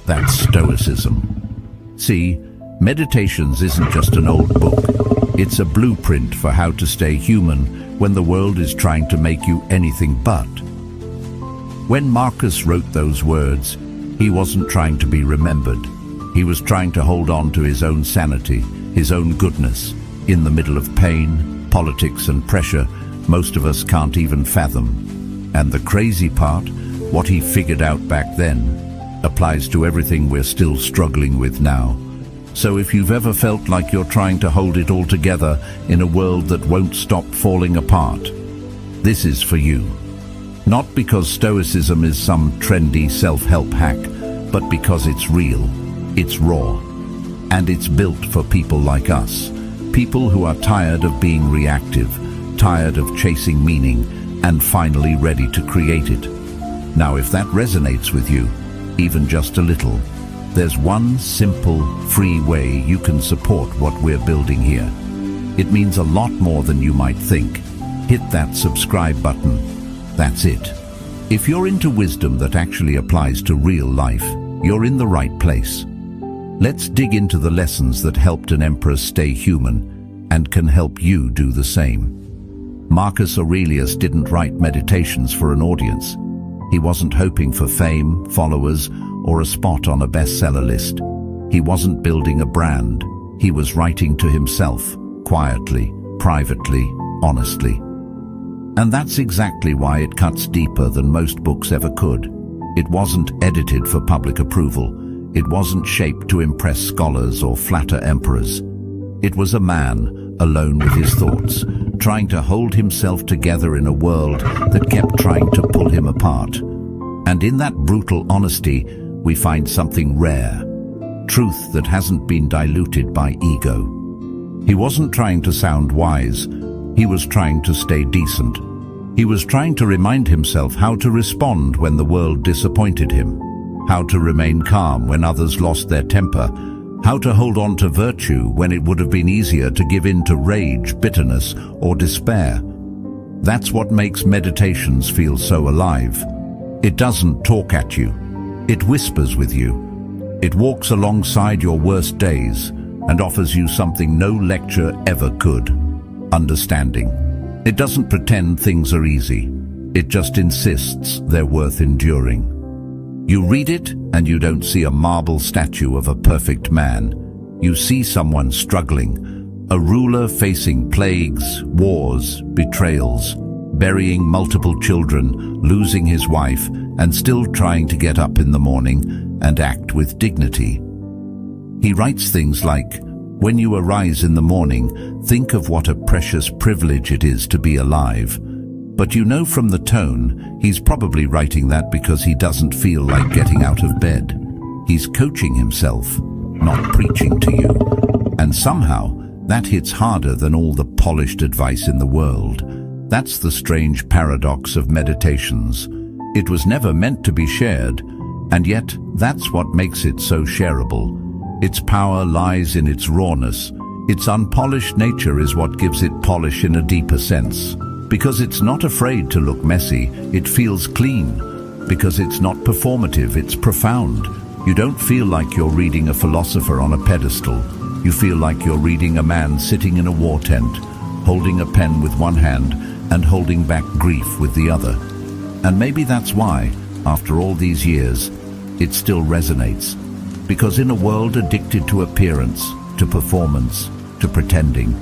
That's Stoicism. See, Meditations isn't just an old book. It's a blueprint for how to stay human when the world is trying to make you anything but. When Marcus wrote those words, he wasn't trying to be remembered. He was trying to hold on to his own sanity, his own goodness, in the middle of pain, politics and pressure most of us can't even fathom. And the crazy part, what he figured out back then, applies to everything we're still struggling with now. So if you've ever felt like you're trying to hold it all together in a world that won't stop falling apart, this is for you. Not because Stoicism is some trendy self-help hack, but because it's real, it's raw, and it's built for people like us. People who are tired of being reactive, tired of chasing meaning, and finally ready to create it. Now, if that resonates with you, even just a little, there's one simple, free way you can support what we're building here. It means a lot more than you might think. Hit that subscribe button. That's it. If you're into wisdom that actually applies to real life, you're in the right place. Let's dig into the lessons that helped an emperor stay human and can help you do the same. Marcus Aurelius didn't write Meditations for an audience. He wasn't hoping for fame, followers, or a spot on a bestseller list. He wasn't building a brand. He was writing to himself, quietly, privately, honestly. And that's exactly why it cuts deeper than most books ever could. It wasn't edited for public approval. It wasn't shaped to impress scholars or flatter emperors. It was a man, alone with his thoughts, trying to hold himself together in a world that kept trying to pull him apart. And in that brutal honesty, we find something rare, truth that hasn't been diluted by ego. He wasn't trying to sound wise. He was trying to stay decent. He was trying to remind himself how to respond when the world disappointed him, how to remain calm when others lost their temper, how to hold on to virtue when it would have been easier to give in to rage, bitterness, or despair. That's what makes Meditations feel so alive. It doesn't talk at you. It whispers with you. It walks alongside your worst days and offers you something no lecture ever could: understanding. It doesn't pretend things are easy. It just insists they're worth enduring. You read it and you don't see a marble statue of a perfect man. You see someone struggling, a ruler facing plagues, wars, betrayals, burying multiple children, losing his wife, and still trying to get up in the morning and act with dignity. He writes things like, "When you arise in the morning, think of what a precious privilege it is to be alive." But you know from the tone, he's probably writing that because he doesn't feel like getting out of bed. He's coaching himself, not preaching to you. And somehow, that hits harder than all the polished advice in the world. That's the strange paradox of Meditations. It was never meant to be shared, and yet that's what makes it so shareable. Its power lies in its rawness. Its unpolished nature is what gives it polish in a deeper sense. Because it's not afraid to look messy, it feels clean. Because it's not performative, it's profound. You don't feel like you're reading a philosopher on a pedestal. You feel like you're reading a man sitting in a war tent, holding a pen with one hand and holding back grief with the other. And maybe that's why, after all these years, it still resonates. Because in a world addicted to appearance, to performance, to pretending,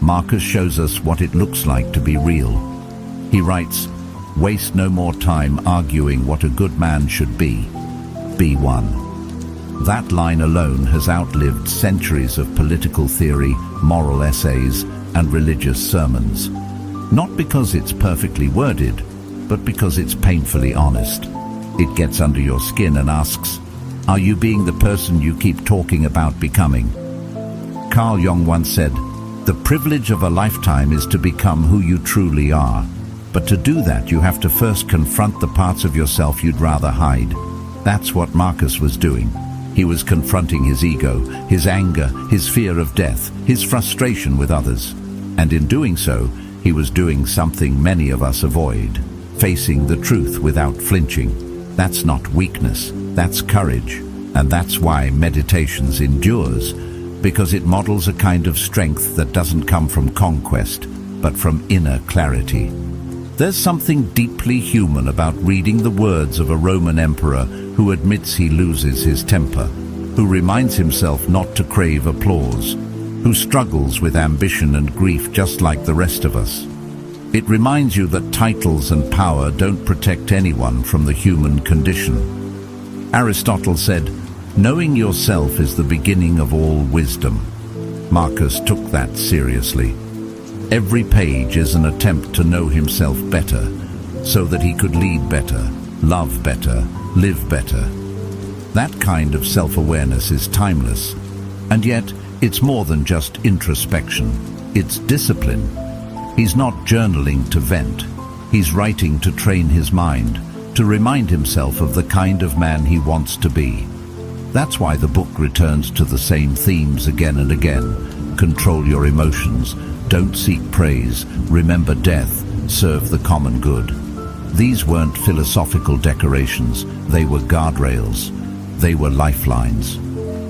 Marcus shows us what it looks like to be real. He writes, "Waste no more time arguing what a good man should be. Be one." That line alone has outlived centuries of political theory, moral essays, and religious sermons. Not because it's perfectly worded, but because it's painfully honest. It gets under your skin and asks, are you being the person you keep talking about becoming? Carl Jung once said, "The privilege of a lifetime is to become who you truly are. But to do that, you have to first confront the parts of yourself you'd rather hide." That's what Marcus was doing. He was confronting his ego, his anger, his fear of death, his frustration with others. And in doing so, he was doing something many of us avoid, facing the truth without flinching. That's not weakness, that's courage. And that's why Meditations endures, because it models a kind of strength that doesn't come from conquest, but from inner clarity. There's something deeply human about reading the words of a Roman emperor who admits he loses his temper, who reminds himself not to crave applause, who struggles with ambition and grief just like the rest of us. It reminds you that titles and power don't protect anyone from the human condition. Aristotle said, "Knowing yourself is the beginning of all wisdom." Marcus took that seriously. Every page is an attempt to know himself better, so that he could lead better, love better, live better. That kind of self-awareness is timeless, and yet it's more than just introspection. It's discipline. He's not journaling to vent. He's writing to train his mind, to remind himself of the kind of man he wants to be. That's why the book returns to the same themes again and again. Control your emotions, don't seek praise, remember death, serve the common good. These weren't philosophical decorations, they were guardrails. They were lifelines.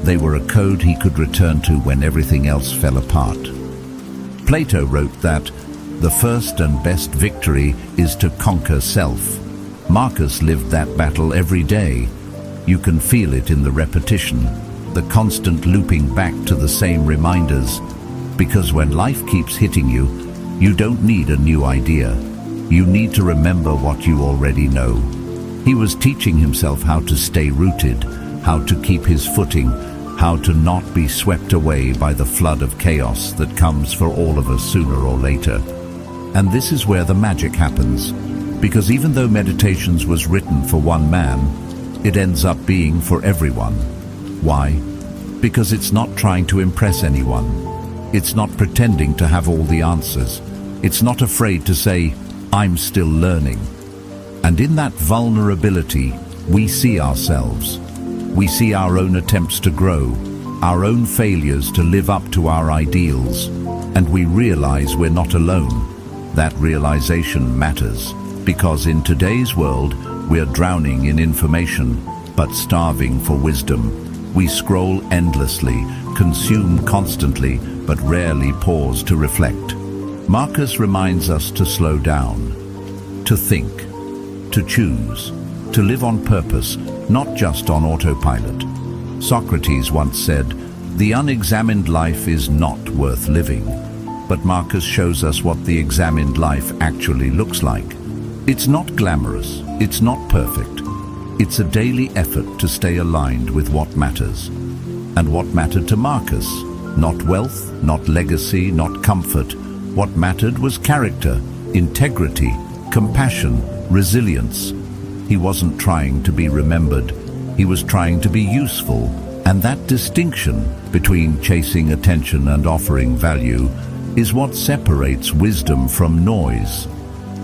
They were a code he could return to when everything else fell apart. Plato wrote that the first and best victory is to conquer self. Marcus lived that battle every day. You can feel it in the repetition, the constant looping back to the same reminders. Because when life keeps hitting you, you don't need a new idea. You need to remember what you already know. He was teaching himself how to stay rooted, how to keep his footing, how to not be swept away by the flood of chaos that comes for all of us sooner or later. And this is where the magic happens, because even though Meditations was written for one man, it ends up being for everyone. Why? Because it's not trying to impress anyone. It's not pretending to have all the answers. It's not afraid to say, "I'm still learning." And in that vulnerability, we see ourselves. We see our own attempts to grow, our own failures to live up to our ideals, and we realize we're not alone. That realization matters, because in today's world, we're drowning in information, but starving for wisdom. We scroll endlessly, consume constantly, but rarely pause to reflect. Marcus reminds us to slow down, to think, to choose, to live on purpose, not just on autopilot. Socrates once said, "The unexamined life is not worth living." But Marcus shows us what the examined life actually looks like. It's not glamorous, it's not perfect. It's a daily effort to stay aligned with what matters. And what mattered to Marcus? Not wealth, not legacy, not comfort. What mattered was character, integrity, compassion, resilience. He wasn't trying to be remembered. He was trying to be useful. And that distinction between chasing attention and offering value is what separates wisdom from noise.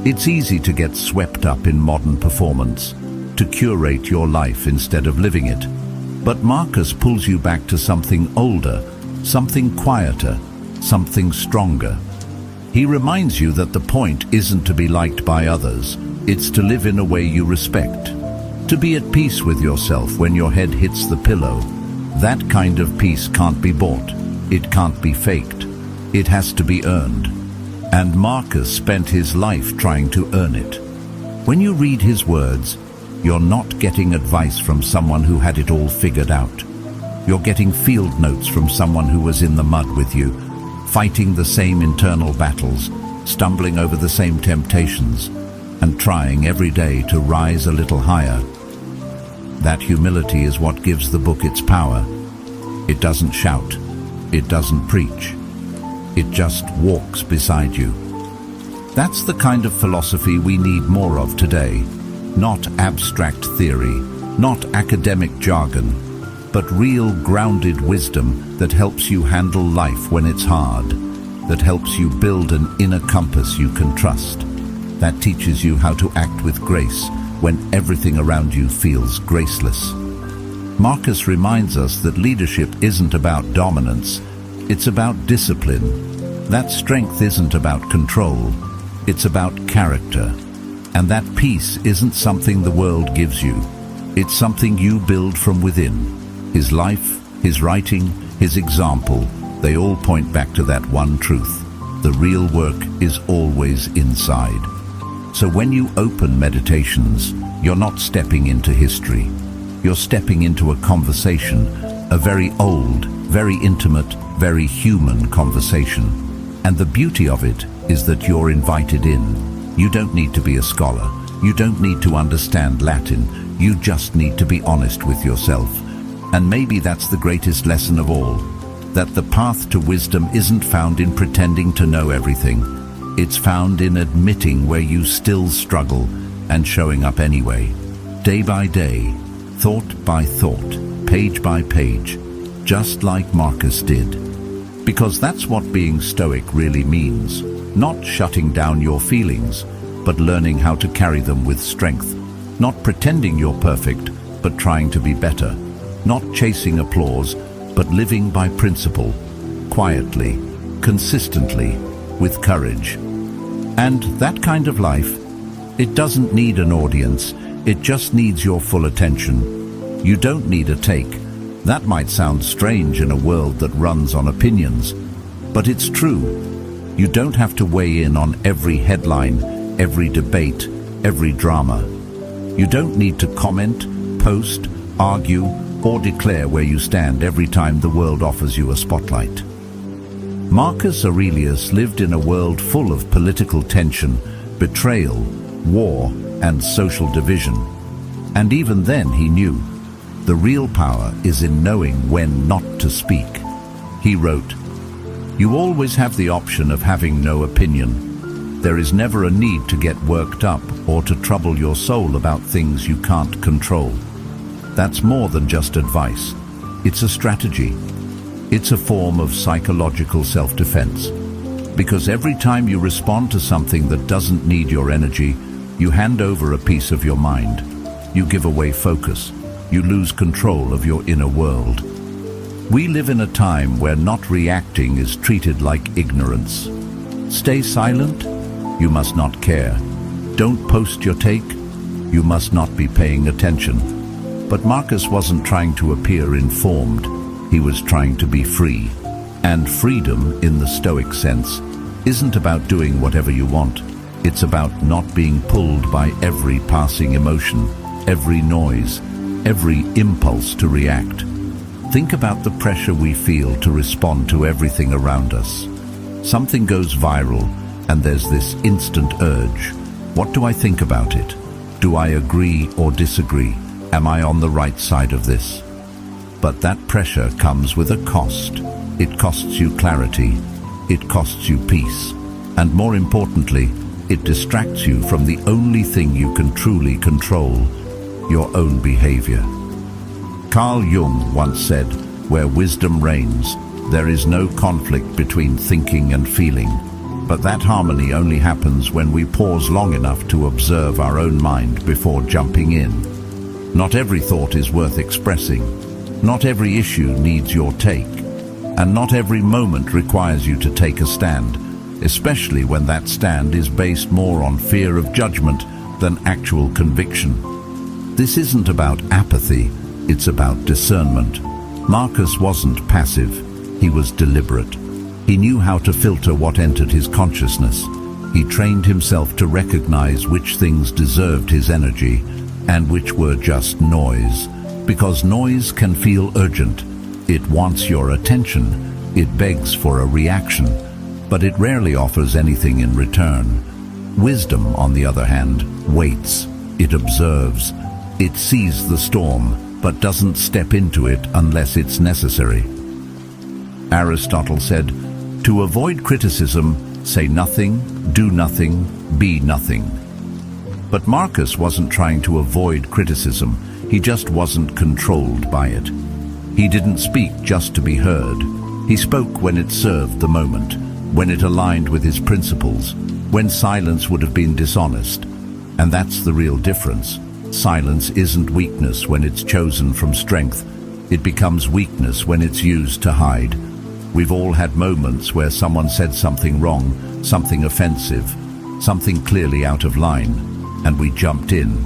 It's easy to get swept up in modern performance, to curate your life instead of living it. But Marcus pulls you back to something older, something quieter, something stronger. He reminds you that the point isn't to be liked by others, it's to live in a way you respect. To be at peace with yourself when your head hits the pillow. That kind of peace can't be bought, it can't be faked, it has to be earned. And Marcus spent his life trying to earn it. When you read his words, you're not getting advice from someone who had it all figured out. You're getting field notes from someone who was in the mud with you, fighting the same internal battles, stumbling over the same temptations, and trying every day to rise a little higher. That humility is what gives the book its power. It doesn't shout, it doesn't preach, it just walks beside you. That's the kind of philosophy we need more of today. Not abstract theory, not academic jargon, but real grounded wisdom that helps you handle life when it's hard, that helps you build an inner compass you can trust, that teaches you how to act with grace when everything around you feels graceless. Marcus reminds us that leadership isn't about dominance, it's about discipline. That strength isn't about control, it's about character. And that peace isn't something the world gives you, it's something you build from within. His life, his writing, his example, they all point back to that one truth. The real work is always inside. So when you open Meditations, you're not stepping into history. You're stepping into a conversation, a very old, very intimate, very human conversation. And the beauty of it is that you're invited in. You don't need to be a scholar. You don't need to understand Latin. You just need to be honest with yourself. And maybe that's the greatest lesson of all, that the path to wisdom isn't found in pretending to know everything. It's found in admitting where you still struggle and showing up anyway. Day by day, thought by thought, page by page, just like Marcus did. Because that's what being stoic really means. Not shutting down your feelings, but learning how to carry them with strength. Not pretending you're perfect, but trying to be better. Not chasing applause, but living by principle, quietly, consistently, with courage. And that kind of life, it doesn't need an audience, it just needs your full attention. You don't need a take. That might sound strange in a world that runs on opinions, but it's true. You don't have to weigh in on every headline, every debate, every drama. You don't need to comment, post, argue, or declare where you stand every time the world offers you a spotlight. Marcus Aurelius lived in a world full of political tension, betrayal, war, and social division. And even then he knew, the real power is in knowing when not to speak. He wrote, "You always have the option of having no opinion. There is never a need to get worked up or to trouble your soul about things you can't control." That's more than just advice. It's a strategy. It's a form of psychological self-defense. Because every time you respond to something that doesn't need your energy, you hand over a piece of your mind. You give away focus. You lose control of your inner world. We live in a time where not reacting is treated like ignorance. Stay silent? You must not care. Don't post your take? You must not be paying attention. But Marcus wasn't trying to appear informed. He was trying to be free. And freedom, in the Stoic sense, isn't about doing whatever you want. It's about not being pulled by every passing emotion, every noise, every impulse to react. Think about the pressure we feel to respond to everything around us. Something goes viral, and there's this instant urge. What do I think about it? Do I agree or disagree? Am I on the right side of this? But that pressure comes with a cost. It costs you clarity. It costs you peace. And more importantly, it distracts you from the only thing you can truly control, your own behavior. Carl Jung once said, "Where wisdom reigns, there is no conflict between thinking and feeling." But that harmony only happens when we pause long enough to observe our own mind before jumping in. Not every thought is worth expressing. Not every issue needs your take. And not every moment requires you to take a stand, especially when that stand is based more on fear of judgment than actual conviction. This isn't about apathy, it's about discernment. Marcus wasn't passive, he was deliberate. He knew how to filter what entered his consciousness. He trained himself to recognize which things deserved his energy and which were just noise. Because noise can feel urgent. It wants your attention, it begs for a reaction, but it rarely offers anything in return. Wisdom, on the other hand, waits, it observes. It sees the storm, but doesn't step into it unless it's necessary. Aristotle said, "To avoid criticism, say nothing, do nothing, be nothing." But Marcus wasn't trying to avoid criticism, he just wasn't controlled by it. He didn't speak just to be heard. He spoke when it served the moment, when it aligned with his principles, when silence would have been dishonest. And that's the real difference. Silence isn't weakness when it's chosen from strength. It becomes weakness when it's used to hide. We've all had moments where someone said something wrong, something offensive, something clearly out of line, and we jumped in.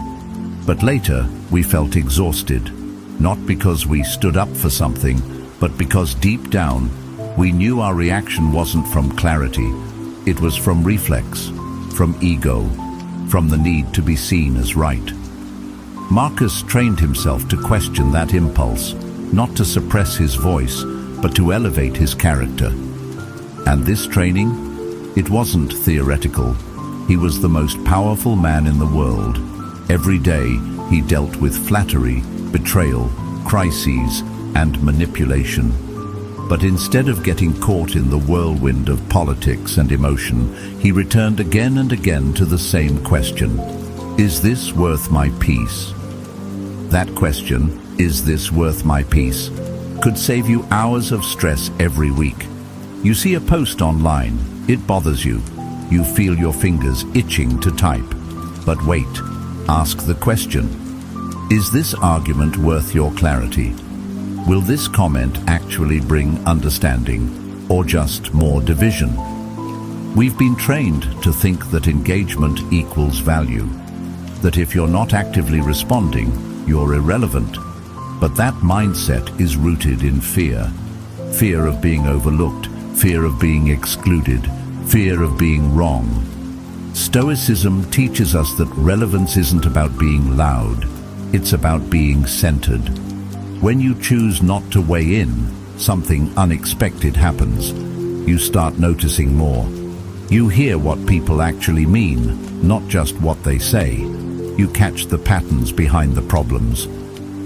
But later, we felt exhausted. not because we stood up for something, but because deep down, we knew our reaction wasn't from clarity. It was from reflex, from ego, from the need to be seen as right. Marcus trained himself to question that impulse, not to suppress his voice, but to elevate his character. And this training, it wasn't theoretical. He was the most powerful man in the world. Every day, he dealt with flattery, betrayal, crises, and manipulation. But instead of getting caught in the whirlwind of politics and emotion, he returned again and again to the same question: is this worth my peace? That question, is this worth my peace, could save you hours of stress every week. You see a post online, it bothers you. You feel your fingers itching to type. But wait, ask the question: is this argument worth your clarity? Will this comment actually bring understanding, or just more division? We've been trained to think that engagement equals value, that if you're not actively responding, you're irrelevant. But that mindset is rooted in fear. Fear of being overlooked, fear of being excluded, fear of being wrong. Stoicism teaches us that relevance isn't about being loud, it's about being centered. When you choose not to weigh in, something unexpected happens. You start noticing more. You hear what people actually mean, not just what they say. You catch the patterns behind the problems.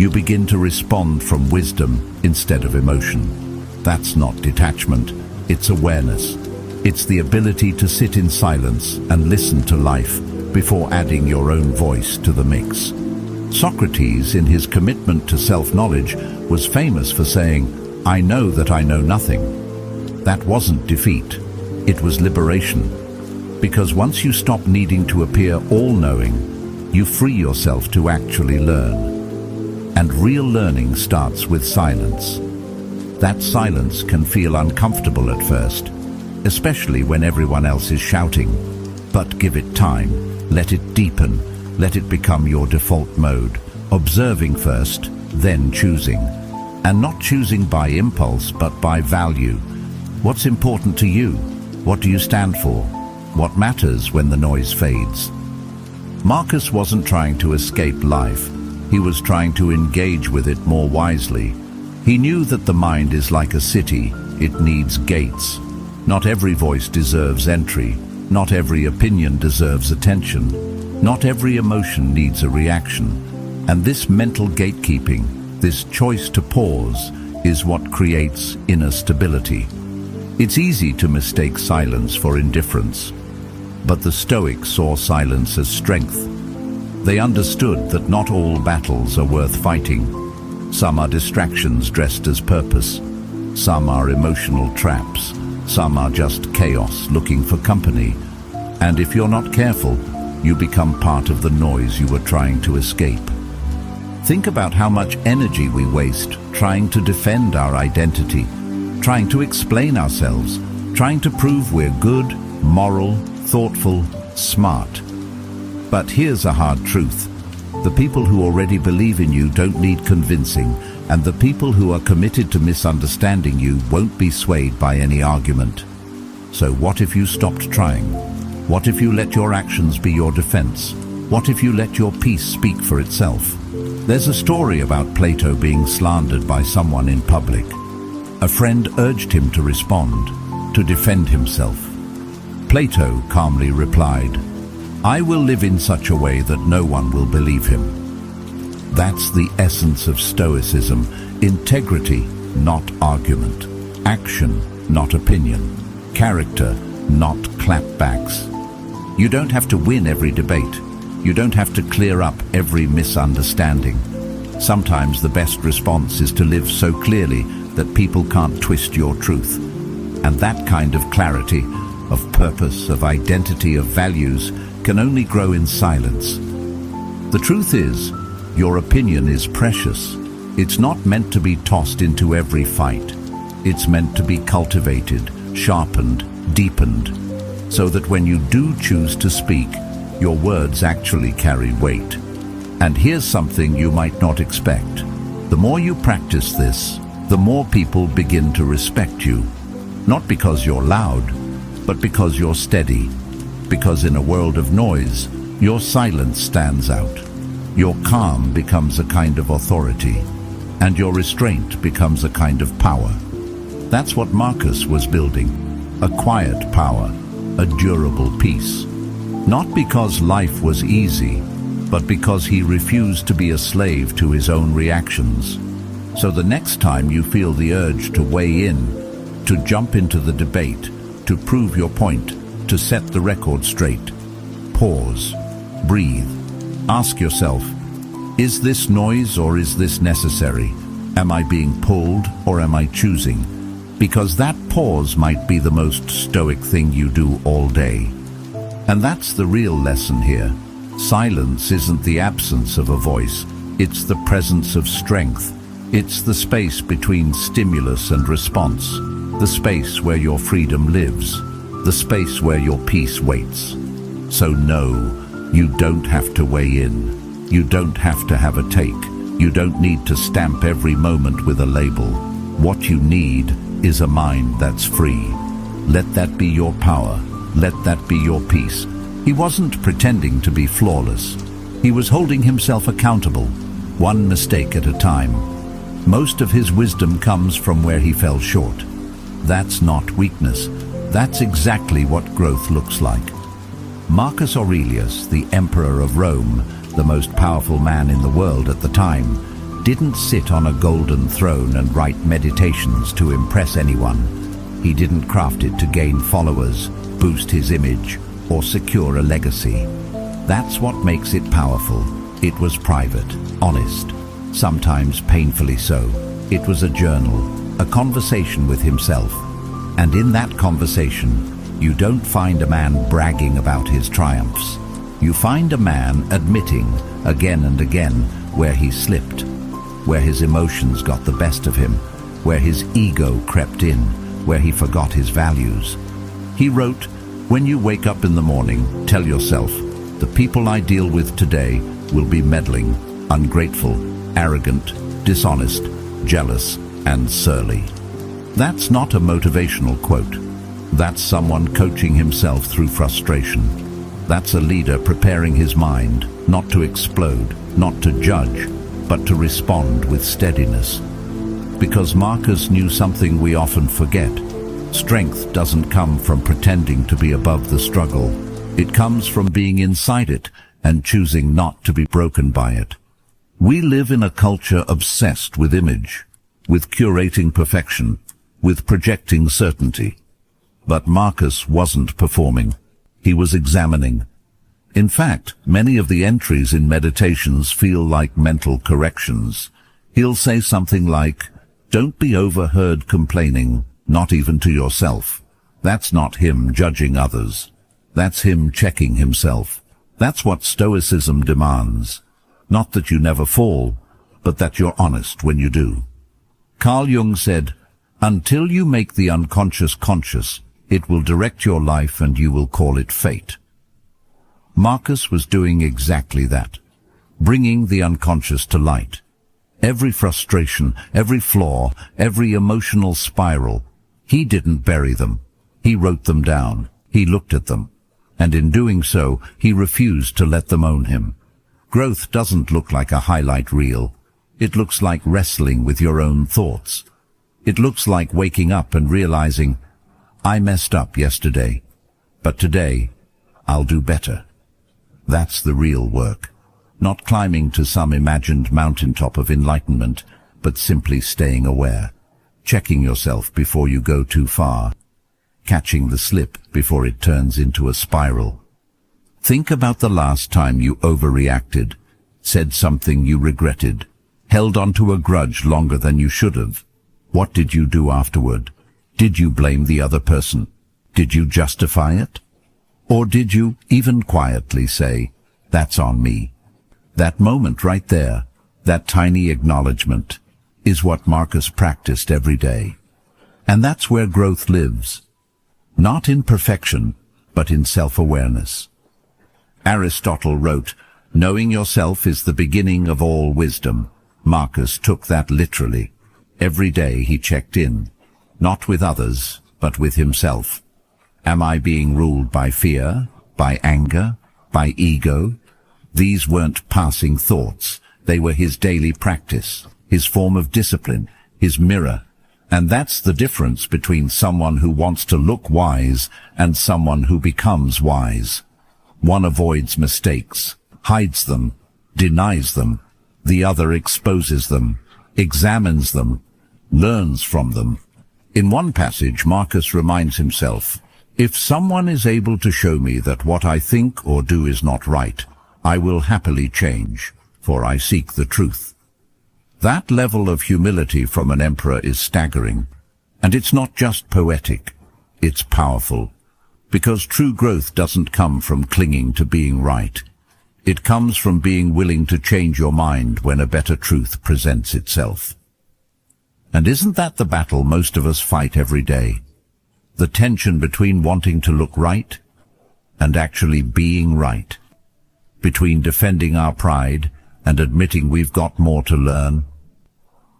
You begin to respond from wisdom instead of emotion. That's not detachment, it's awareness. It's the ability to sit in silence and listen to life before adding your own voice to the mix. Socrates, in his commitment to self-knowledge, was famous for saying, "I know that I know nothing." That wasn't defeat, it was liberation. Because once you stop needing to appear all-knowing, you free yourself to actually learn. And real learning starts with silence. That silence can feel uncomfortable at first, especially when everyone else is shouting. But give it time, let it deepen, let it become your default mode, observing first, then choosing. And not choosing by impulse, but by value. What's important to you? What do you stand for? What matters when the noise fades? Marcus wasn't trying to escape life. He was trying to engage with it more wisely. He knew that the mind is like a city. It needs gates. Not every voice deserves entry. Not every opinion deserves attention. Not every emotion needs a reaction. And this mental gatekeeping, this choice to pause, is what creates inner stability. It's easy to mistake silence for indifference. But the Stoics saw silence as strength. They understood that not all battles are worth fighting. Some are distractions dressed as purpose. Some are emotional traps. Some are just chaos looking for company. And if you're not careful, you become part of the noise you were trying to escape. Think about how much energy we waste trying to defend our identity, trying to explain ourselves, trying to prove we're good, moral, thoughtful, smart. But here's a hard truth. The people who already believe in you don't need convincing, and the people who are committed to misunderstanding you won't be swayed by any argument. So what if you stopped trying? What if you let your actions be your defense? What if you let your peace speak for itself? There's a story about Plato being slandered by someone in public. A friend urged him to respond, to defend himself. Plato calmly replied, "I will live in such a way that no one will believe him." That's the essence of Stoicism. Integrity, not argument. Action, not opinion. Character, not clapbacks. You don't have to win every debate. You don't have to clear up every misunderstanding. Sometimes the best response is to live so clearly that people can't twist your truth. And that kind of clarity, of purpose, of identity, of values, can only grow in silence. The truth is, your opinion is precious. It's not meant to be tossed into every fight. It's meant to be cultivated, sharpened, deepened, so that when you do choose to speak, your words actually carry weight. And here's something you might not expect. The more you practice this, the more people begin to respect you. Not because you're loud, but because you're steady. Because in a world of noise, your silence stands out. Your calm becomes a kind of authority, and your restraint becomes a kind of power. That's what Marcus was building, a quiet power, a durable peace. Not because life was easy, but because he refused to be a slave to his own reactions. So the next time you feel the urge to weigh in, to jump into the debate, to prove your point, to set the record straight, pause, breathe, ask yourself, is this noise or is this necessary? Am I being pulled or am I choosing? Because that pause might be the most stoic thing you do all day. And that's the real lesson here. Silence isn't the absence of a voice, it's the presence of strength. It's the space between stimulus and response, the space where your freedom lives, the space where your peace waits. So no, you don't have to weigh in. You don't have to have a take. You don't need to stamp every moment with a label. What you need is a mind that's free. Let that be your power. Let that be your peace. He wasn't pretending to be flawless. He was holding himself accountable, one mistake at a time. Most of his wisdom comes from where he fell short. That's not weakness. That's exactly what growth looks like. Marcus Aurelius, the Emperor of Rome, the most powerful man in the world at the time, didn't sit on a golden throne and write meditations to impress anyone. He didn't craft it to gain followers, boost his image, or secure a legacy. That's what makes it powerful. It was private, honest, sometimes painfully so. It was a journal, a conversation with himself. And in that conversation, you don't find a man bragging about his triumphs. You find a man admitting, again and again, where he slipped, where his emotions got the best of him, where his ego crept in, where he forgot his values. He wrote, "When you wake up in the morning, tell yourself, the people I deal with today will be meddling, ungrateful, arrogant, dishonest, jealous, and surly." That's not a motivational quote. That's someone coaching himself through frustration. That's a leader preparing his mind, not to explode, not to judge, but to respond with steadiness. Because Marcus knew something we often forget. Strength doesn't come from pretending to be above the struggle. It comes from being inside it and choosing not to be broken by it. We live in a culture obsessed with image, with curating perfection, with projecting certainty. But Marcus wasn't performing. He was examining. In fact, many of the entries in meditations feel like mental corrections. He'll say something like, "Don't be overheard complaining, not even to yourself." That's not him judging others. That's him checking himself. That's what Stoicism demands. Not that you never fall, but that you're honest when you do. Carl Jung said, "Until you make the unconscious conscious, it will direct your life and you will call it fate." Marcus was doing exactly that, bringing the unconscious to light. Every frustration, every flaw, every emotional spiral, he didn't bury them. He wrote them down. He looked at them. And in doing so, he refused to let them own him. Growth doesn't look like a highlight reel. It looks like wrestling with your own thoughts. It looks like waking up and realizing, I messed up yesterday, but today I'll do better. That's the real work. Not climbing to some imagined mountaintop of enlightenment, but simply staying aware, checking yourself before you go too far, catching the slip before it turns into a spiral. Think about the last time you overreacted, said something you regretted, held onto a grudge longer than you should have. What did you do afterward? Did you blame the other person? Did you justify it? Or did you, even quietly, say, "That's on me"? That moment right there, that tiny acknowledgement, is what Marcus practiced every day. And that's where growth lives. Not in perfection, but in self-awareness. Aristotle wrote, "Knowing yourself is the beginning of all wisdom." Marcus took that literally. Every day he checked in, not with others, but with himself. Am I being ruled by fear, by anger, by ego? These weren't passing thoughts. They were his daily practice, his form of discipline, his mirror. And that's the difference between someone who wants to look wise and someone who becomes wise. One avoids mistakes, hides them, denies them. The other exposes them, examines them, learns from them. In one passage, Marcus reminds himself, "If someone is able to show me that what I think or do is not right, I will happily change, for I seek the truth." That level of humility from an emperor is staggering. And it's not just poetic, it's powerful. Because true growth doesn't come from clinging to being right. It comes from being willing to change your mind when a better truth presents itself. And isn't that the battle most of us fight every day? The tension between wanting to look right and actually being right. Between defending our pride and admitting we've got more to learn.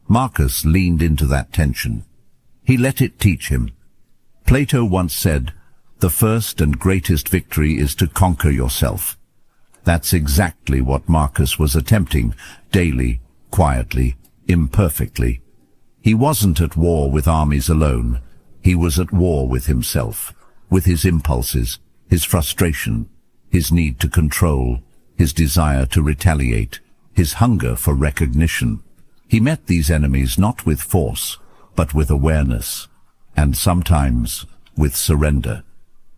Marcus leaned into that tension. He let it teach him. Plato once said, "The first and greatest victory is to conquer yourself." That's exactly what Marcus was attempting, daily, quietly, imperfectly. He wasn't at war with armies alone. He was at war with himself, with his impulses, his frustration, his need to control, his desire to retaliate, his hunger for recognition. He met these enemies not with force, but with awareness, and sometimes with surrender.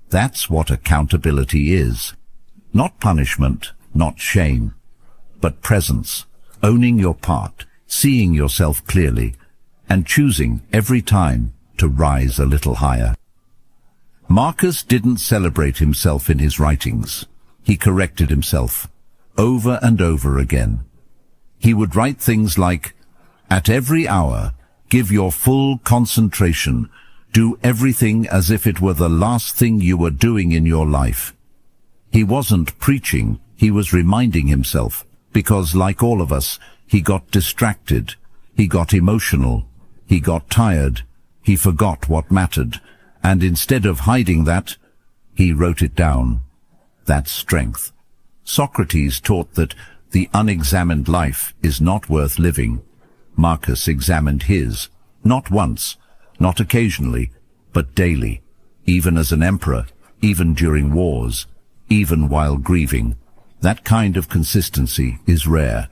That's what accountability is. Not punishment, not shame, but presence, owning your part, seeing yourself clearly, and choosing every time to rise a little higher. Marcus didn't celebrate himself in his writings. He corrected himself, over and over again. He would write things like, "At every hour, give your full concentration. Do everything as if it were the last thing you were doing in your life." He wasn't preaching, he was reminding himself, because like all of us, he got distracted, he got emotional, he got tired, he forgot what mattered, and instead of hiding that, he wrote it down. That's strength. Socrates taught that the unexamined life is not worth living. Marcus examined his, not once, not occasionally, but daily, even as an emperor, even during wars, even while grieving. That kind of consistency is rare,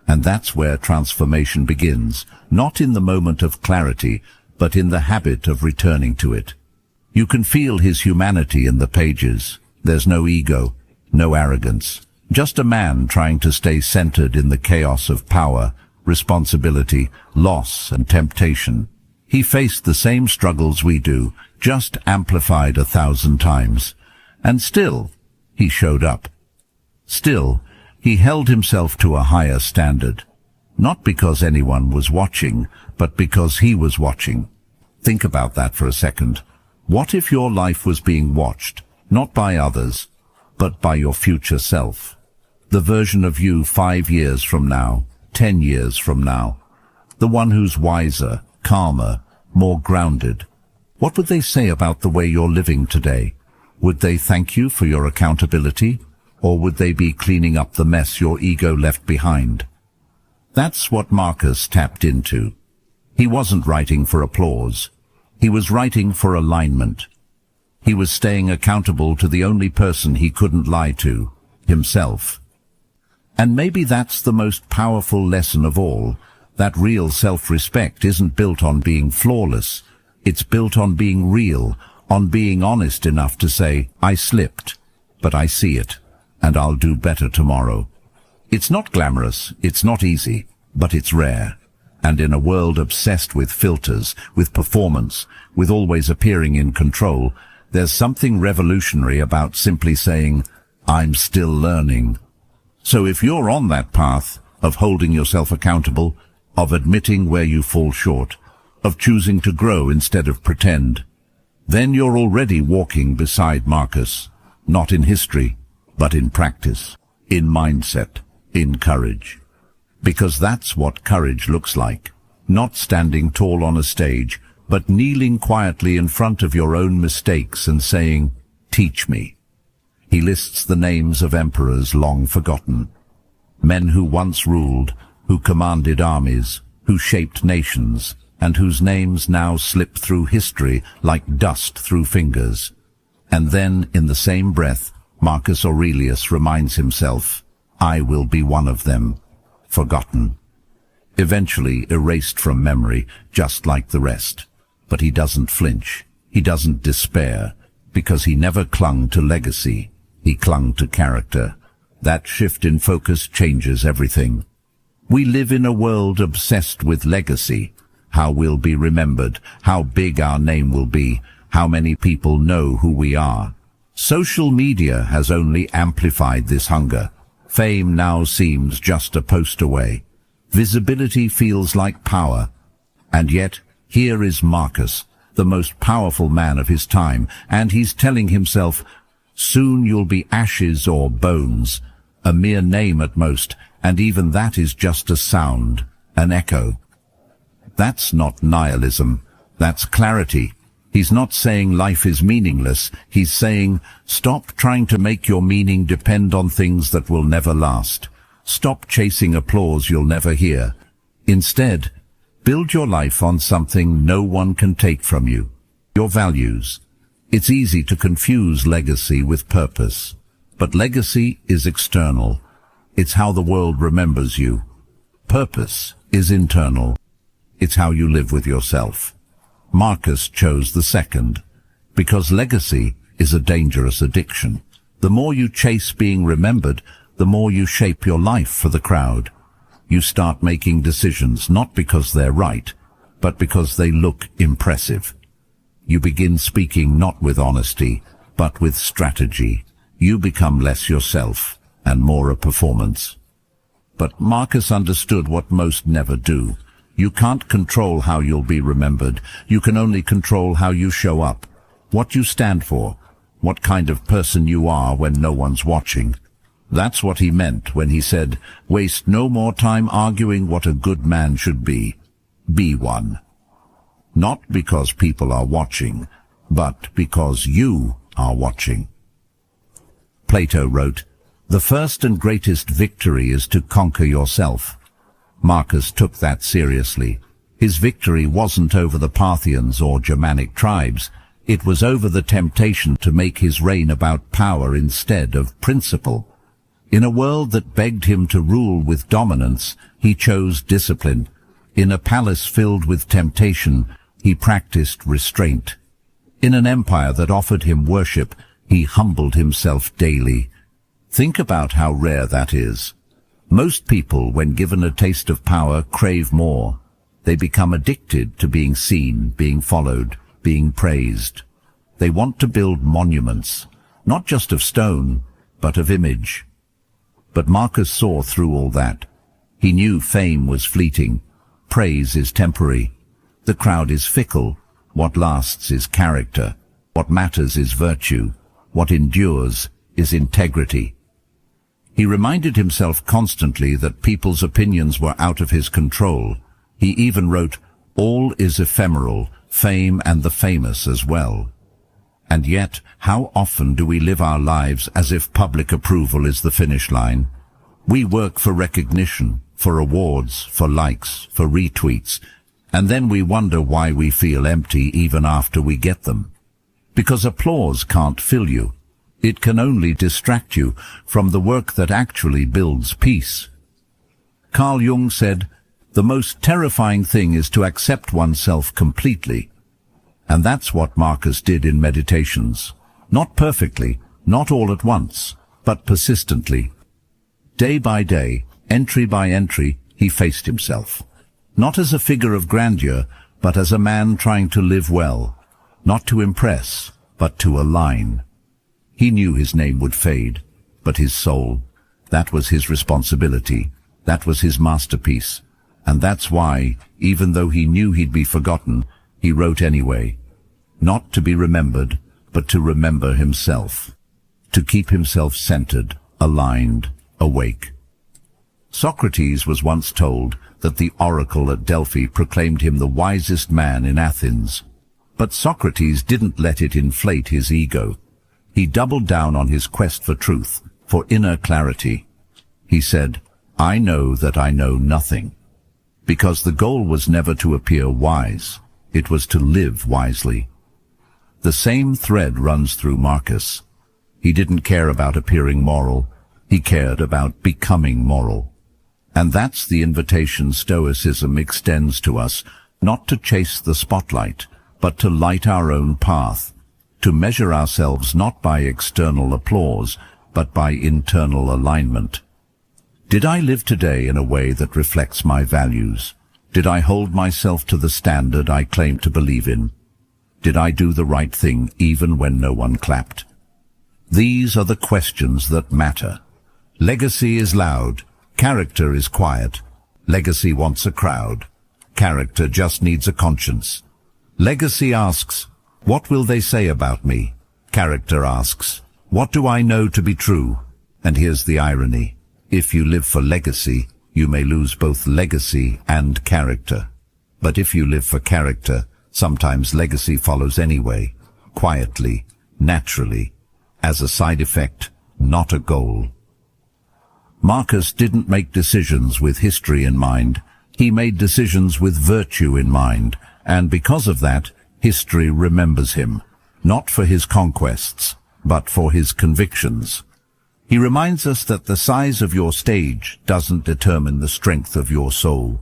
and that's where transformation begins, not in the moment of clarity, but in the habit of returning to it. You can feel his humanity in the pages. There's no ego, no arrogance, just a man trying to stay centered in the chaos of power, responsibility, loss, and temptation. He faced the same struggles we do, just amplified 1,000 times. And still, he showed up. Still, he held himself to a higher standard. Not because anyone was watching, but because he was watching. Think about that for a second. What if your life was being watched, not by others, but by your future self? The version of you 5 years from now, 10 years from now. The one who's wiser, calmer, more grounded. What would they say about the way you're living today? Would they thank you for your accountability? Or would they be cleaning up the mess your ego left behind? That's what Marcus tapped into. He wasn't writing for applause. He was writing for alignment. He was staying accountable to the only person he couldn't lie to, himself. And maybe that's the most powerful lesson of all, that real self-respect isn't built on being flawless. It's built on being real, on being honest enough to say, "I slipped, but I see it, and I'll do better tomorrow." It's not glamorous, it's not easy, but it's rare. And in a world obsessed with filters, with performance, with always appearing in control, there's something revolutionary about simply saying, "I'm still learning." So if you're on that path of holding yourself accountable, of admitting where you fall short, of choosing to grow instead of pretend, then you're already walking beside Marcus, not in history, but in practice, in mindset, in courage. Because that's what courage looks like. Not standing tall on a stage, but kneeling quietly in front of your own mistakes and saying, "Teach me." He lists the names of emperors long forgotten. Men who once ruled, who commanded armies, who shaped nations, and whose names now slip through history like dust through fingers. And then, in the same breath, Marcus Aurelius reminds himself, "I will be one of them." Forgotten. Eventually erased from memory, just like the rest. But he doesn't flinch. He doesn't despair, because he never clung to legacy. He clung to character. That shift in focus changes everything. We live in a world obsessed with legacy. How we'll be remembered, how big our name will be, how many people know who we are. Social media has only amplified this hunger. Fame now seems just a post away. Visibility feels like power. And yet, here is Marcus, the most powerful man of his time, and he's telling himself, soon you'll be ashes or bones, a mere name at most, and even that is just a sound, an echo. That's not nihilism, that's clarity. He's not saying life is meaningless, he's saying, stop trying to make your meaning depend on things that will never last. Stop chasing applause you'll never hear. Instead, build your life on something no one can take from you, your values. It's easy to confuse legacy with purpose, but legacy is external. It's how the world remembers you. Purpose is internal. It's how you live with yourself. Marcus chose the second, because legacy is a dangerous addiction. The more you chase being remembered, the more you shape your life for the crowd. You start making decisions not because they're right, but because they look impressive. You begin speaking not with honesty, but with strategy. You become less yourself and more a performance. But Marcus understood what most never do. You can't control how you'll be remembered. You can only control how you show up, what you stand for, what kind of person you are when no one's watching. That's what he meant when he said, waste no more time arguing what a good man should be. Be one. Not because people are watching, but because you are watching. Plato wrote, "The first and greatest victory is to conquer yourself." Marcus took that seriously. His victory wasn't over the Parthians or Germanic tribes. It was over the temptation to make his reign about power instead of principle. In a world that begged him to rule with dominance, he chose discipline. In a palace filled with temptation, he practiced restraint. In an empire that offered him worship, he humbled himself daily. Think about how rare that is. Most people, when given a taste of power, crave more. They become addicted to being seen, being followed, being praised. They want to build monuments, not just of stone, but of image. But Marcus saw through all that. He knew fame was fleeting. Praise is temporary. The crowd is fickle. What lasts is character. What matters is virtue. What endures is integrity. He reminded himself constantly that people's opinions were out of his control. He even wrote, "All is ephemeral, fame and the famous as well." And yet, how often do we live our lives as if public approval is the finish line? We work for recognition, for awards, for likes, for retweets, and then we wonder why we feel empty even after we get them. Because applause can't fill you. It can only distract you from the work that actually builds peace. Carl Jung said, "The most terrifying thing is to accept oneself completely." And that's what Marcus did in Meditations. Not perfectly, not all at once, but persistently. Day by day, entry by entry, he faced himself. Not as a figure of grandeur, but as a man trying to live well. Not to impress, but to align. He knew his name would fade, but his soul, that was his responsibility. That was his masterpiece. And that's why, even though he knew he'd be forgotten, he wrote anyway. Not to be remembered, but to remember himself. To keep himself centered, aligned, awake. Socrates was once told that the oracle at Delphi proclaimed him the wisest man in Athens. But Socrates didn't let it inflate his ego. He doubled down on his quest for truth, for inner clarity. He said, "I know that I know nothing." Because the goal was never to appear wise, it was to live wisely. The same thread runs through Marcus. He didn't care about appearing moral, he cared about becoming moral. And that's the invitation Stoicism extends to us, not to chase the spotlight, but to light our own path, to measure ourselves not by external applause, but by internal alignment. Did I live today in a way that reflects my values? Did I hold myself to the standard I claim to believe in? Did I do the right thing even when no one clapped? These are the questions that matter. Legacy is loud. Character is quiet. Legacy wants a crowd. Character just needs a conscience. Legacy asks, what will they say about me? Character asks, what do I know to be true? And here's the irony. If you live for legacy, you may lose both legacy and character. But if you live for character, sometimes legacy follows anyway, quietly, naturally, as a side effect, not a goal. Marcus didn't make decisions with history in mind. He made decisions with virtue in mind, and because of that, history remembers him, not for his conquests, but for his convictions. He reminds us that the size of your stage doesn't determine the strength of your soul.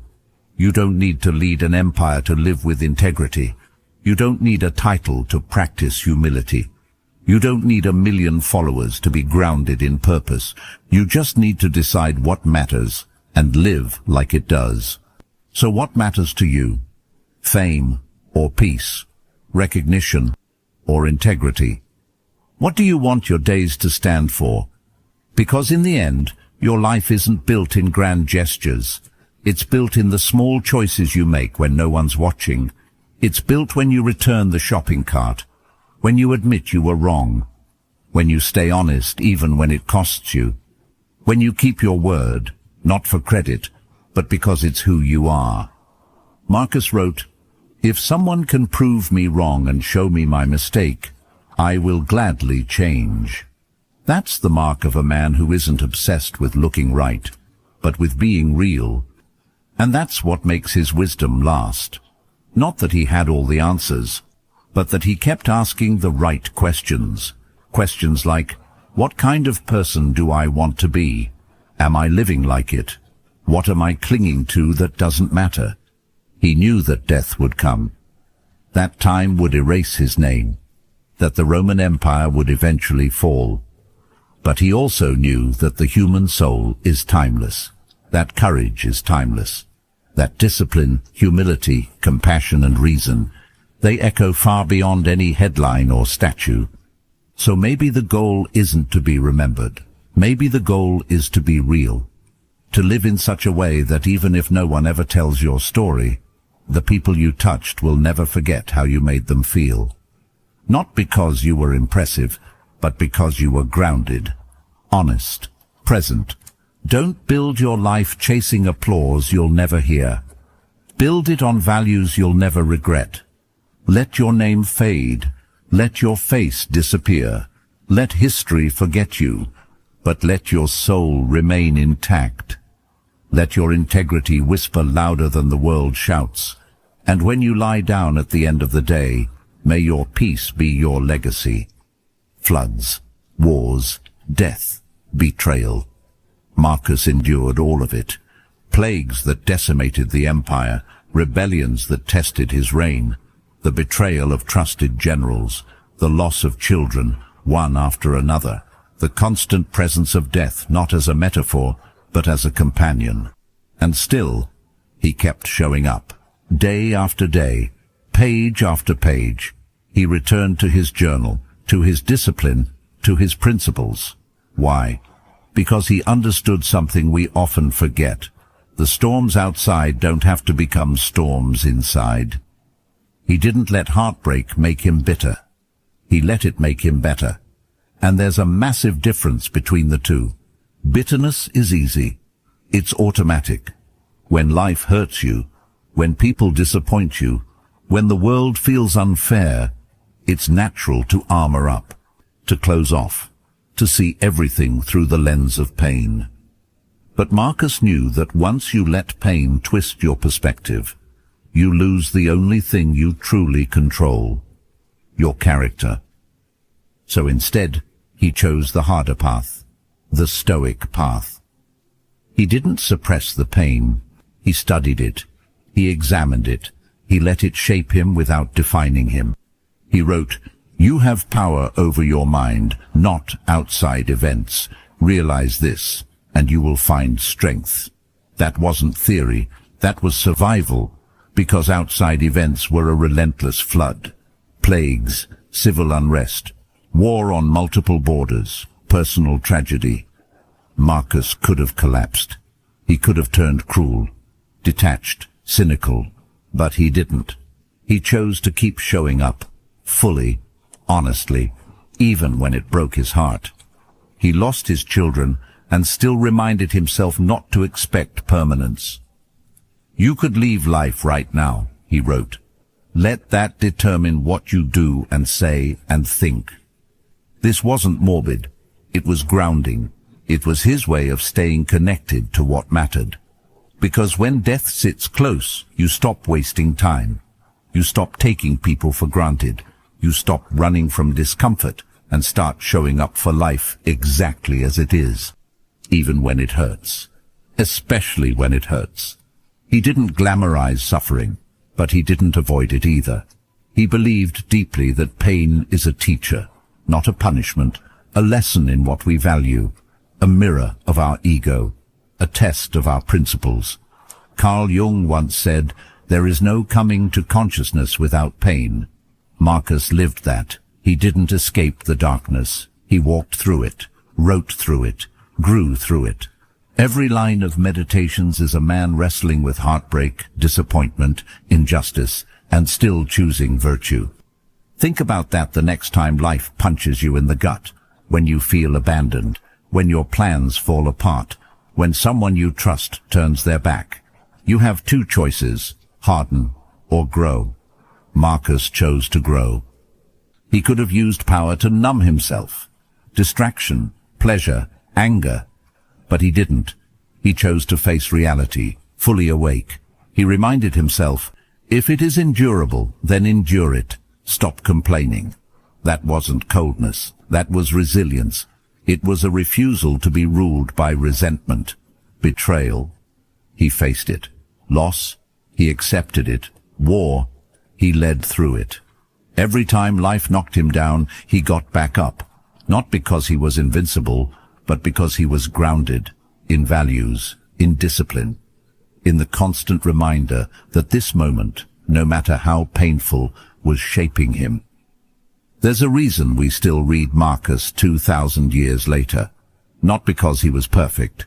You don't need to lead an empire to live with integrity. You don't need a title to practice humility. You don't need 1 million followers to be grounded in purpose. You just need to decide what matters and live like it does. So what matters to you? Fame or peace? Recognition or integrity? What do you want your days to stand for? Because in the end, your life isn't built in grand gestures. It's built in the small choices you make when no one's watching. It's built when you return the shopping cart, when you admit you were wrong, when you stay honest even when it costs you, when you keep your word, not for credit, but because it's who you are. Marcus wrote, "If someone can prove me wrong and show me my mistake, I will gladly change." That's the mark of a man who isn't obsessed with looking right, but with being real. And that's what makes his wisdom last. Not that he had all the answers, but that he kept asking the right questions. Questions like, what kind of person do I want to be? Am I living like it? What am I clinging to that doesn't matter? He knew that death would come. That time would erase his name, that the Roman Empire would eventually fall. But he also knew that the human soul is timeless, that courage is timeless, that discipline, humility, compassion and reason, they echo far beyond any headline or statue. So maybe the goal isn't to be remembered. Maybe the goal is to be real, to live in such a way that even if no one ever tells your story, the people you touched will never forget how you made them feel. Not because you were impressive, but because you were grounded, honest, present. Don't build your life chasing applause you'll never hear. Build it on values you'll never regret. Let your name fade. Let your face disappear. Let history forget you. But let your soul remain intact. Let your integrity whisper louder than the world shouts. And when you lie down at the end of the day, may your peace be your legacy. Floods, wars, death, betrayal. Marcus endured all of it. Plagues that decimated the empire, rebellions that tested his reign, the betrayal of trusted generals, the loss of children, one after another, the constant presence of death not as a metaphor, but as a companion. And still, he kept showing up. Day after day, page after page, he returned to his journal, to his discipline, to his principles. Why? Because he understood something we often forget. The storms outside don't have to become storms inside. He didn't let heartbreak make him bitter. He let it make him better. And there's a massive difference between the two. Bitterness is easy. It's automatic. When life hurts you, when people disappoint you, when the world feels unfair, it's natural to armor up, to close off, to see everything through the lens of pain. But Marcus knew that once you let pain twist your perspective, you lose the only thing you truly control, your character. So instead, he chose the harder path, the stoic path. He didn't suppress the pain. He studied it. He examined it. He let it shape him without defining him. He wrote, "You have power over your mind, not outside events. Realize this, and you will find strength." That wasn't theory. That was survival, because outside events were a relentless flood. Plagues, civil unrest, war on multiple borders, personal tragedy. Marcus could have collapsed. He could have turned cruel, detached, cynical, but he didn't. He chose to keep showing up, fully, honestly, even when it broke his heart. He lost his children and still reminded himself not to expect permanence. "You could leave life right now," he wrote. "Let that determine what you do and say and think." This wasn't morbid. It was grounding. It was his way of staying connected to what mattered. Because when death sits close, you stop wasting time. You stop taking people for granted. You stop running from discomfort and start showing up for life exactly as it is, even when it hurts. Especially when it hurts. He didn't glamorize suffering, but he didn't avoid it either. He believed deeply that pain is a teacher, not a punishment, a lesson in what we value, a mirror of our ego, a test of our principles. Carl Jung once said, "There is no coming to consciousness without pain." Marcus lived that. He didn't escape the darkness. He walked through it, wrote through it, grew through it. Every line of Meditations is a man wrestling with heartbreak, disappointment, injustice, and still choosing virtue. Think about that the next time life punches you in the gut, when you feel abandoned, when your plans fall apart, when someone you trust turns their back. You have two choices, harden or grow. Marcus chose to grow. He could have used power to numb himself, distraction, pleasure, anger, but he didn't. He chose to face reality, fully awake. He reminded himself, if it is endurable, then endure it. Stop complaining. That wasn't coldness. That was resilience. It was a refusal to be ruled by resentment, betrayal. He faced it. Loss, he accepted it. War, he led through it. Every time life knocked him down, he got back up. Not because he was invincible, but because he was grounded in values, in discipline, in the constant reminder that this moment, no matter how painful, was shaping him. There's a reason we still read Marcus 2,000 years later. Not because he was perfect,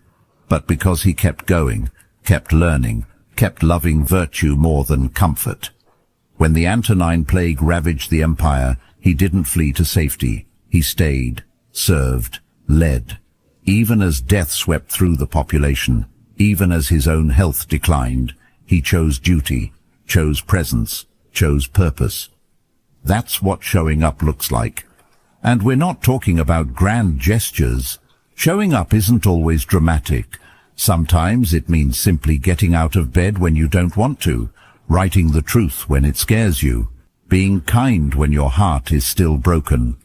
but because he kept going, kept learning, kept loving virtue more than comfort. When the Antonine Plague ravaged the empire, he didn't flee to safety. He stayed, served, led. Even as death swept through the population, even as his own health declined, he chose duty, chose presence, chose purpose. That's what showing up looks like. And we're not talking about grand gestures. Showing up isn't always dramatic. Sometimes it means simply getting out of bed when you don't want to, writing the truth when it scares you, being kind when your heart is still broken,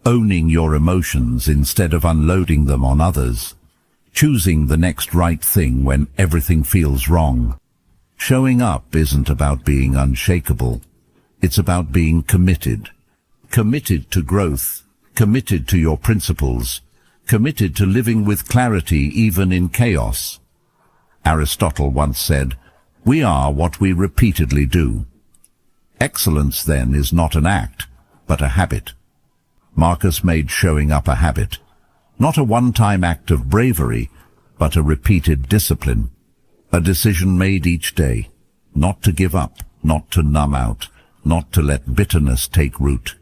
owning your emotions instead of unloading them on others, choosing the next right thing when everything feels wrong. Showing up isn't about being unshakable. It's about being committed. Committed to growth, committed to your principles, committed to living with clarity even in chaos. Aristotle once said, "We are what we repeatedly do." Excellence, then, is not an act, but a habit. Marcus made showing up a habit, not a one-time act of bravery, but a repeated discipline, a decision made each day, not to give up, not to numb out, not to let bitterness take root.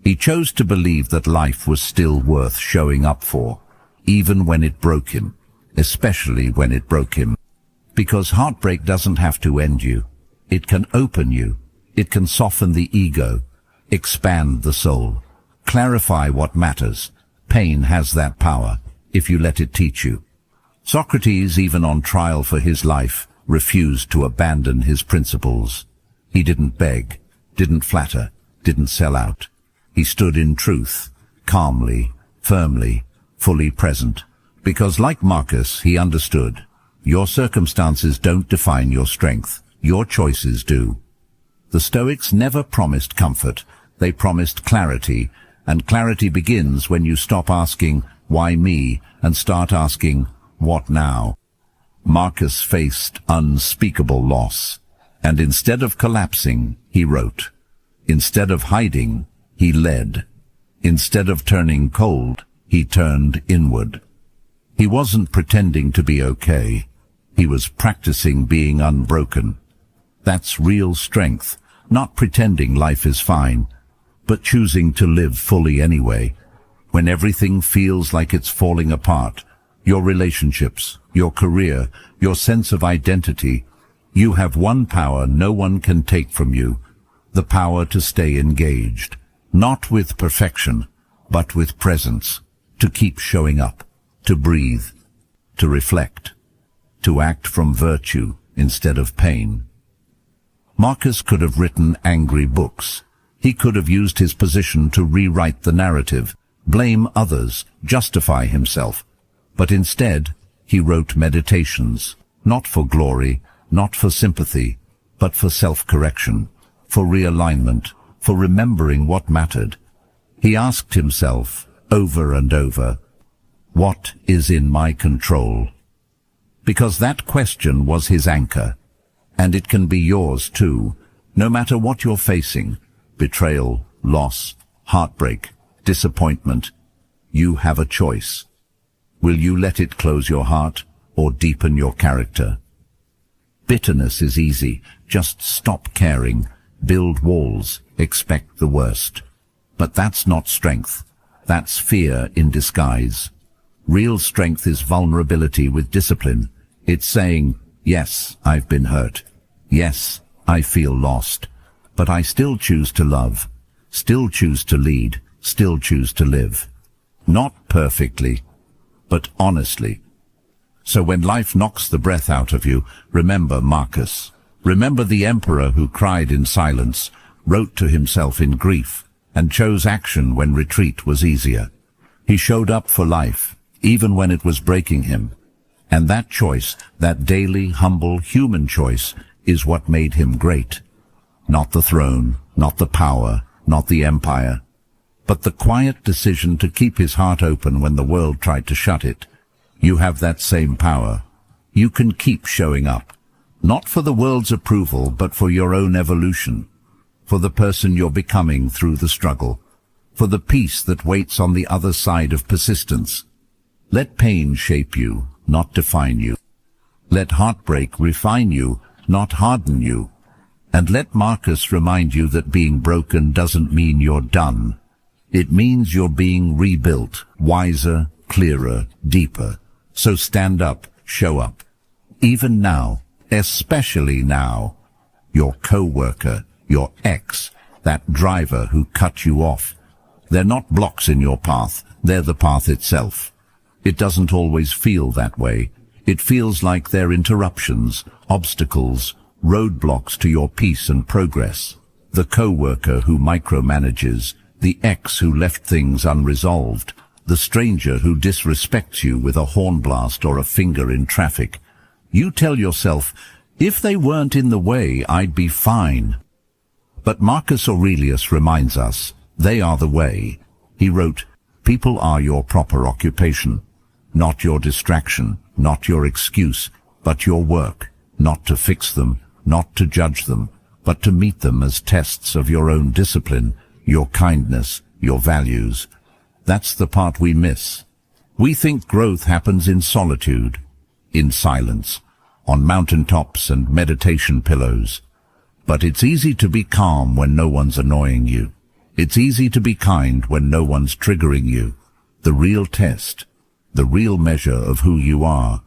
He chose to believe that life was still worth showing up for, even when it broke him, especially when it broke him. Because heartbreak doesn't have to end you. It can open you. It can soften the ego, expand the soul, clarify what matters. Pain has that power, if you let it teach you. Socrates, even on trial for his life, refused to abandon his principles. He didn't beg, didn't flatter, didn't sell out. He stood in truth, calmly, firmly, fully present. Because like Marcus, he understood, your circumstances don't define your strength, your choices do. The Stoics never promised comfort, they promised clarity, and clarity begins when you stop asking, why me, and start asking, what now? Marcus faced unspeakable loss, and instead of collapsing, he wrote. Instead of hiding, he led. Instead of turning cold, he turned inward. He wasn't pretending to be okay. He was practicing being unbroken. That's real strength, not pretending life is fine, but choosing to live fully anyway. When everything feels like it's falling apart, your relationships, your career, your sense of identity, you have one power no one can take from you, the power to stay engaged, not with perfection, but with presence, to keep showing up, to breathe, to reflect, to act from virtue instead of pain. Marcus could have written angry books. He could have used his position to rewrite the narrative, blame others, justify himself. But instead, he wrote meditations, not for glory, not for sympathy, but for self-correction, for realignment, for remembering what mattered. He asked himself, over and over, what is in my control? Because that question was his anchor, and it can be yours too, no matter what you're facing, betrayal, loss, heartbreak, disappointment. You have a choice. Will you let it close your heart or deepen your character? Bitterness is easy. Just stop caring, build walls, expect the worst. But that's not strength. That's fear in disguise. Real strength is vulnerability with discipline. It's saying, yes, I've been hurt. Yes, I feel lost. But I still choose to love, still choose to lead, still choose to live. Not perfectly, but honestly. So when life knocks the breath out of you, remember Marcus. Remember the emperor who cried in silence, wrote to himself in grief, and chose action when retreat was easier. He showed up for life, even when it was breaking him. And that choice, that daily, humble, human choice, is what made him great. Not the throne, not the power, not the empire, but the quiet decision to keep his heart open when the world tried to shut it. You have that same power. You can keep showing up, not for the world's approval, but for your own evolution, for the person you're becoming through the struggle, for the peace that waits on the other side of persistence. Let pain shape you, not define you. Let heartbreak refine you, not harden you. And let Marcus remind you that being broken doesn't mean you're done. It means you're being rebuilt, wiser, clearer, deeper. So stand up, show up. Even now, especially now. Your co-worker, your ex, that driver who cut you off. They're not blocks in your path, they're the path itself. It doesn't always feel that way. It feels like they're interruptions, obstacles, roadblocks to your peace and progress. The co-worker who micromanages, the ex who left things unresolved, the stranger who disrespects you with a horn blast or a finger in traffic. You tell yourself, if they weren't in the way, I'd be fine. But Marcus Aurelius reminds us, they are the way. He wrote, people are your proper occupation, not your distraction, not your excuse, but your work, not to fix them, not to judge them, but to meet them as tests of your own discipline, your kindness, your values. That's the part we miss. We think growth happens in solitude, in silence, on mountaintops and meditation pillows. But it's easy to be calm when no one's annoying you. It's easy to be kind when no one's triggering you. The real test, the real measure of who you are,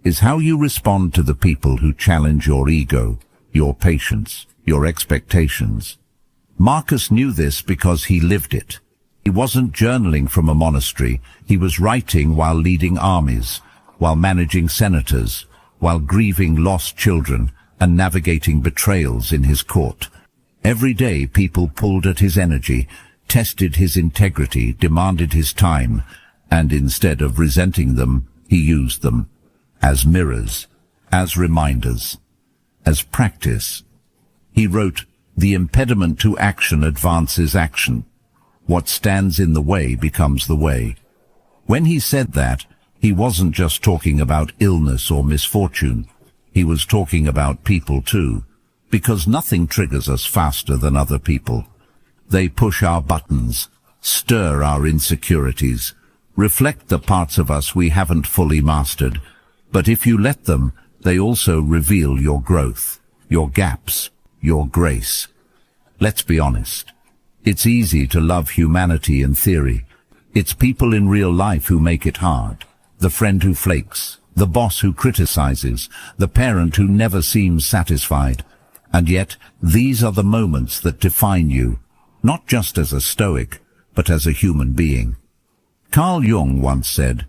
is how you respond to the people who challenge your ego, your patience, your expectations. Marcus knew this because he lived it. He wasn't journaling from a monastery. He was writing while leading armies, while managing senators, while grieving lost children and navigating betrayals in his court. Every day people pulled at his energy, tested his integrity, demanded his time, and instead of resenting them, he used them as mirrors, as reminders, as practice. He wrote, "The impediment to action advances action. What stands in the way becomes the way." When he said that, he wasn't just talking about illness or misfortune. He was talking about people too, because nothing triggers us faster than other people. They push our buttons, stir our insecurities, reflect the parts of us we haven't fully mastered. But if you let them, they also reveal your growth, your gaps, your grace. Let's be honest. It's easy to love humanity in theory. It's people in real life who make it hard. The friend who flakes, the boss who criticizes, the parent who never seems satisfied. And yet, these are the moments that define you, not just as a stoic, but as a human being. Carl Jung once said,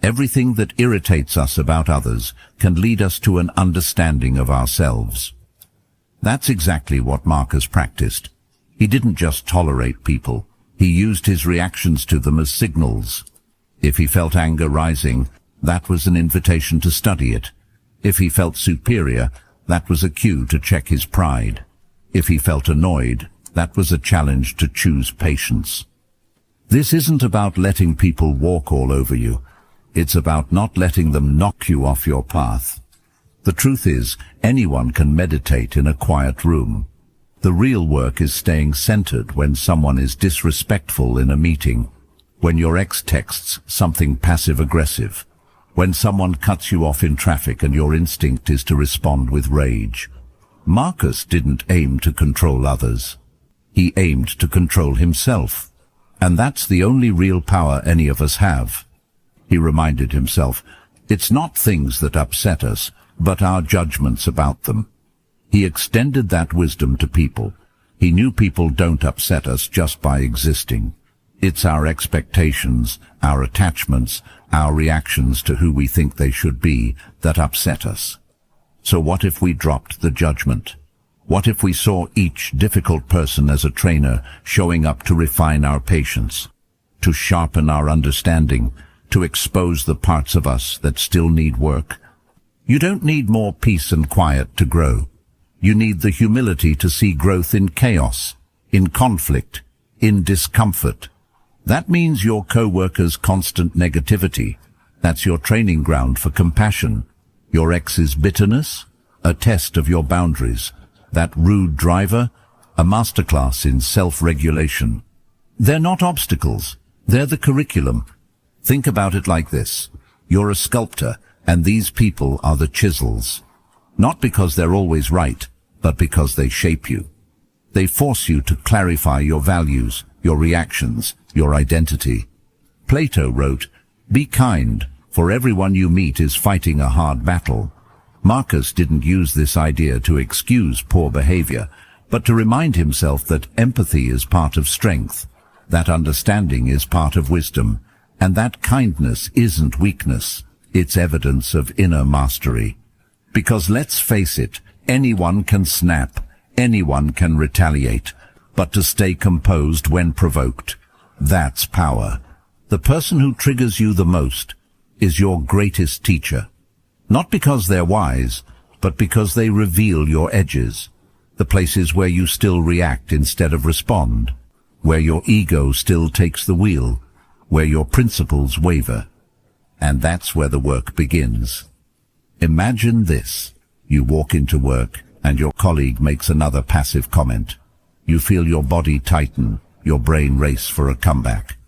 "Everything that irritates us about others can lead us to an understanding of ourselves." That's exactly what Marcus practiced. He didn't just tolerate people. He used his reactions to them as signals. If he felt anger rising, that was an invitation to study it. If he felt superior, that was a cue to check his pride. If he felt annoyed, that was a challenge to choose patience. This isn't about letting people walk all over you. It's about not letting them knock you off your path. The truth is, anyone can meditate in a quiet room. The real work is staying centered when someone is disrespectful in a meeting, when your ex texts something passive-aggressive, when someone cuts you off in traffic and your instinct is to respond with rage. Marcus didn't aim to control others. He aimed to control himself. And that's the only real power any of us have. He reminded himself, it's not things that upset us, but our judgments about them. He extended that wisdom to people. He knew people don't upset us just by existing. It's our expectations, our attachments, our reactions to who we think they should be that upset us. So what if we dropped the judgment? What if we saw each difficult person as a trainer showing up to refine our patience, to sharpen our understanding, to expose the parts of us that still need work? You don't need more peace and quiet to grow. You need the humility to see growth in chaos, in conflict, in discomfort. That means your co-worker's constant negativity. That's your training ground for compassion. Your ex's bitterness, a test of your boundaries. That rude driver, a masterclass in self-regulation. They're not obstacles. They're the curriculum. Think about it like this. You're a sculptor, and these people are the chisels. Not because they're always right, but because they shape you. They force you to clarify your values, your reactions, your identity. Plato wrote, "Be kind, for everyone you meet is fighting a hard battle." Marcus didn't use this idea to excuse poor behavior, but to remind himself that empathy is part of strength, that understanding is part of wisdom, and that kindness isn't weakness, it's evidence of inner mastery. Because let's face it, anyone can snap, anyone can retaliate, but to stay composed when provoked, that's power. The person who triggers you the most is your greatest teacher. Not because they're wise, but because they reveal your edges, the places where you still react instead of respond, where your ego still takes the wheel, where your principles waver. And that's where the work begins. Imagine this. You walk into work, and your colleague makes another passive comment. You feel your body tighten, your brain race for a comeback.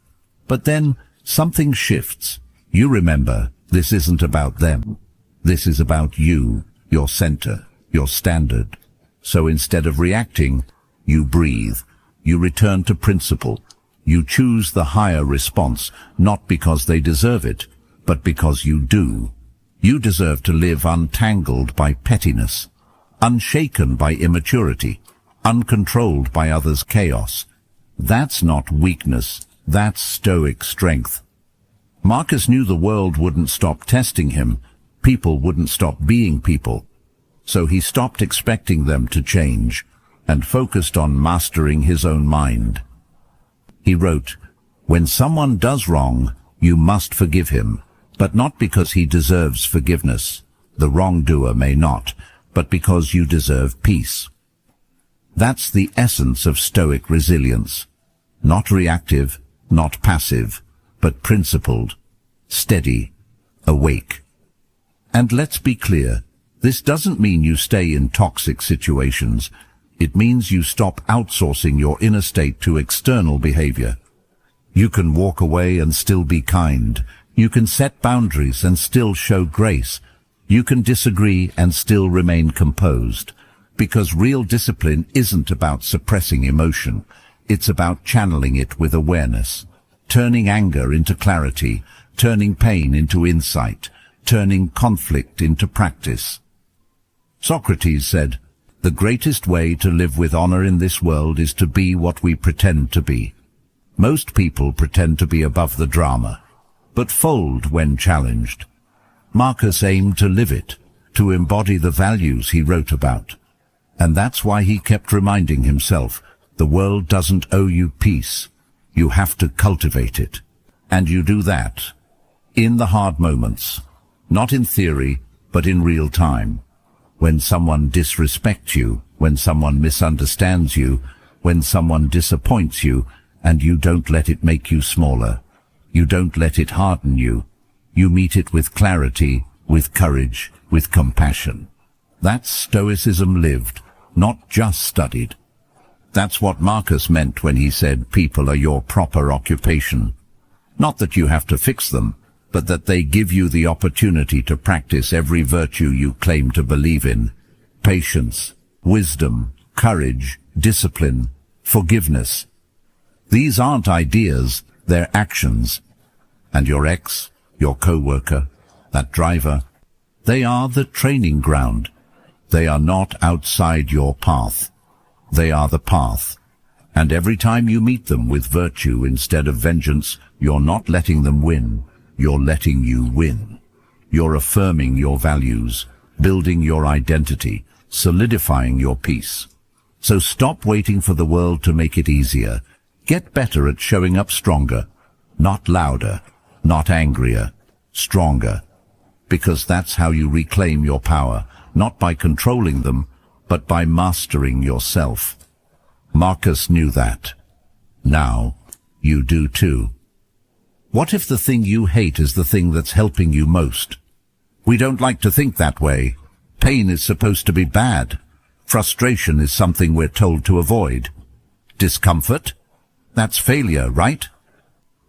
But then, something shifts. You remember, this isn't about them. This is about you, your center, your standard. So instead of reacting, you breathe. You return to principle. You choose the higher response, not because they deserve it, but because you do. You deserve to live untangled by pettiness, unshaken by immaturity, uncontrolled by others' chaos. That's not weakness, that's stoic strength. Marcus knew the world wouldn't stop testing him, people wouldn't stop being people. So he stopped expecting them to change and focused on mastering his own mind. He wrote, "When someone does wrong, you must forgive him, but not because he deserves forgiveness. The wrongdoer may not, but because you deserve peace." That's the essence of stoic resilience. Not reactive, not passive, but principled, steady, awake. And let's be clear, this doesn't mean you stay in toxic situations. It means you stop outsourcing your inner state to external behavior. You can walk away and still be kind. You can set boundaries and still show grace. You can disagree and still remain composed. Because real discipline isn't about suppressing emotion. It's about channeling it with awareness, turning anger into clarity, turning pain into insight, turning conflict into practice. Socrates said, "The greatest way to live with honor in this world is to be what we pretend to be." Most people pretend to be above the drama, but fold when challenged. Marcus aimed to live it, to embody the values he wrote about. And that's why he kept reminding himself, the world doesn't owe you peace. You have to cultivate it. And you do that in the hard moments, not in theory, but in real time. When someone disrespects you, when someone misunderstands you, when someone disappoints you, and you don't let it make you smaller. You don't let it harden you. You meet it with clarity, with courage, with compassion. That's stoicism lived, not just studied. That's what Marcus meant when he said people are your proper occupation. Not that you have to fix them, but that they give you the opportunity to practice every virtue you claim to believe in. Patience, wisdom, courage, discipline, forgiveness. These aren't ideas, they're actions. And your ex, your co-worker, that driver, they are the training ground. They are not outside your path. They are the path. And every time you meet them with virtue instead of vengeance, you're not letting them win. You're letting you win. You're affirming your values, building your identity, solidifying your peace. So stop waiting for the world to make it easier. Get better at showing up stronger, not louder, not angrier, stronger. Because that's how you reclaim your power, not by controlling them, but by mastering yourself. Marcus knew that. Now, you do too. What if the thing you hate is the thing that's helping you most? We don't like to think that way. Pain is supposed to be bad. Frustration is something we're told to avoid. Discomfort? That's failure, right?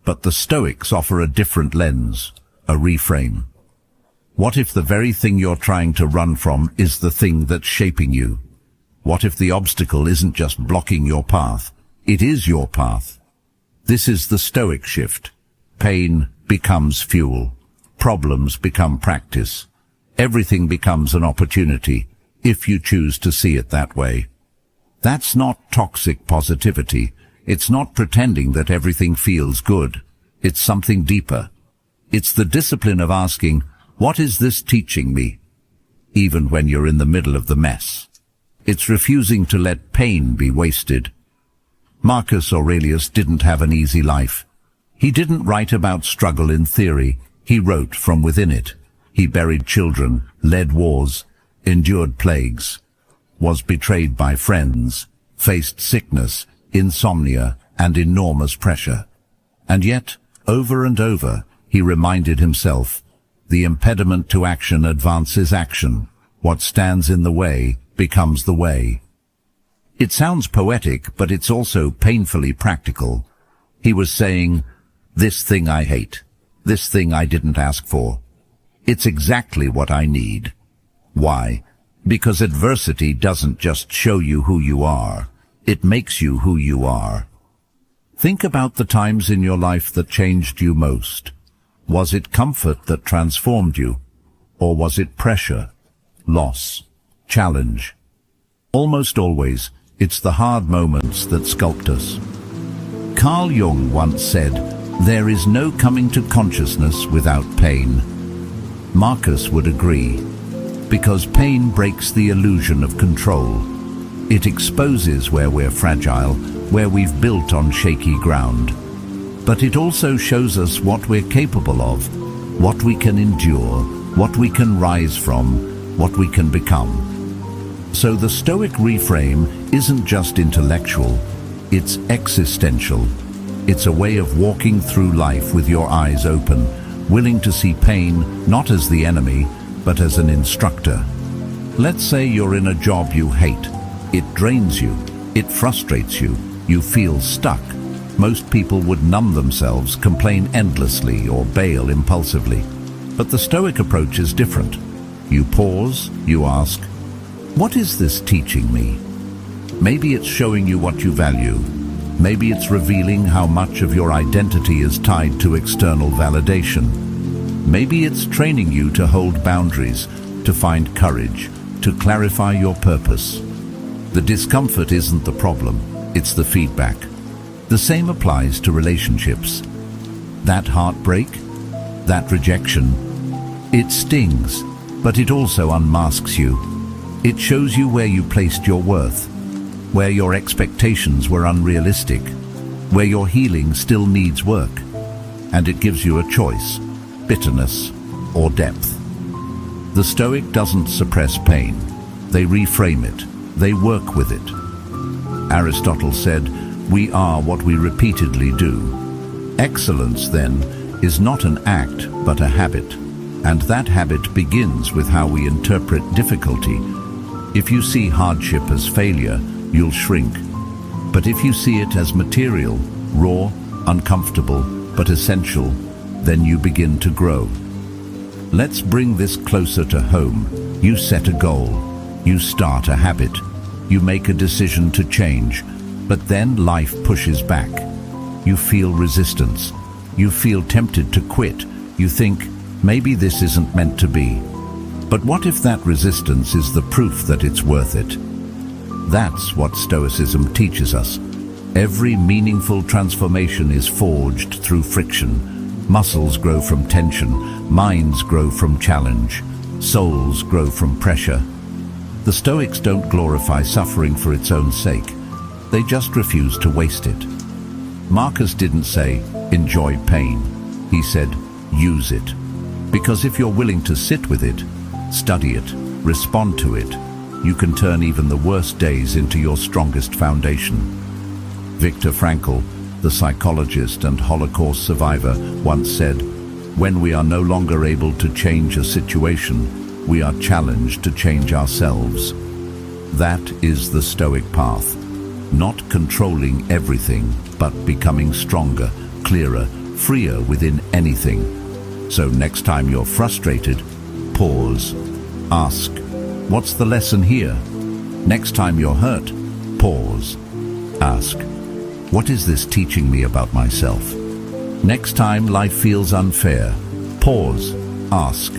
But the Stoics offer a different lens, a reframe. What if the very thing you're trying to run from is the thing that's shaping you? What if the obstacle isn't just blocking your path? It is your path. This is the Stoic shift. Pain becomes fuel. Problems become practice. Everything becomes an opportunity, if you choose to see it that way. That's not toxic positivity. It's not pretending that everything feels good. It's something deeper. It's the discipline of asking, what is this teaching me? Even when you're in the middle of the mess. It's refusing to let pain be wasted. Marcus Aurelius didn't have an easy life. He didn't write about struggle in theory. He wrote from within it. He buried children, led wars, endured plagues, was betrayed by friends, faced sickness, insomnia, and enormous pressure. And yet, over and over, he reminded himself, the impediment to action advances action. What stands in the way becomes the way. It sounds poetic, but it's also painfully practical. He was saying, this thing I hate, this thing I didn't ask for. It's exactly what I need. Why? Because adversity doesn't just show you who you are. It makes you who you are. Think about the times in your life that changed you most. Was it comfort that transformed you? Or was it pressure, loss, challenge? Almost always, it's the hard moments that sculpt us. Carl Jung once said, "There is no coming to consciousness without pain." Marcus would agree, because pain breaks the illusion of control. It exposes where we're fragile, where we've built on shaky ground. But it also shows us what we're capable of, what we can endure, what we can rise from, what we can become. So the Stoic reframe isn't just intellectual, it's existential. It's a way of walking through life with your eyes open, willing to see pain not as the enemy, but as an instructor. Let's say you're in a job you hate. It drains you, it frustrates you, you feel stuck. Most people would numb themselves, complain endlessly, or bail impulsively. But the Stoic approach is different. You pause, you ask, what is this teaching me? Maybe it's showing you what you value. Maybe it's revealing how much of your identity is tied to external validation. Maybe it's training you to hold boundaries, to find courage, to clarify your purpose. The discomfort isn't the problem, it's the feedback. The same applies to relationships. That heartbreak, that rejection, it stings, but it also unmasks you. It shows you where you placed your worth, where your expectations were unrealistic, where your healing still needs work, and it gives you a choice, bitterness or depth. The Stoic doesn't suppress pain, they reframe it, they work with it. Aristotle said, "We are what we repeatedly do." Excellence, then, is not an act but a habit, and that habit begins with how we interpret difficulty. If you see hardship as failure, you'll shrink. But if you see it as material, raw, uncomfortable, but essential, then you begin to grow. Let's bring this closer to home. You set a goal. You start a habit. You make a decision to change. But then life pushes back. You feel resistance. You feel tempted to quit. You think, maybe this isn't meant to be. But what if that resistance is the proof that it's worth it? That's what Stoicism teaches us. Every meaningful transformation is forged through friction. Muscles grow from tension, minds grow from challenge, souls grow from pressure. The Stoics don't glorify suffering for its own sake. They just refuse to waste it. Marcus didn't say, enjoy pain. He said, use it. Because if you're willing to sit with it, study it, respond to it, you can turn even the worst days into your strongest foundation. Viktor Frankl, the psychologist and Holocaust survivor, once said, "When we are no longer able to change a situation, we are challenged to change ourselves." That is the Stoic path. Not controlling everything, but becoming stronger, clearer, freer within anything. So next time you're frustrated, pause. Ask, what's the lesson here? Next time you're hurt, pause. Ask, what is this teaching me about myself? Next time life feels unfair, pause. Ask,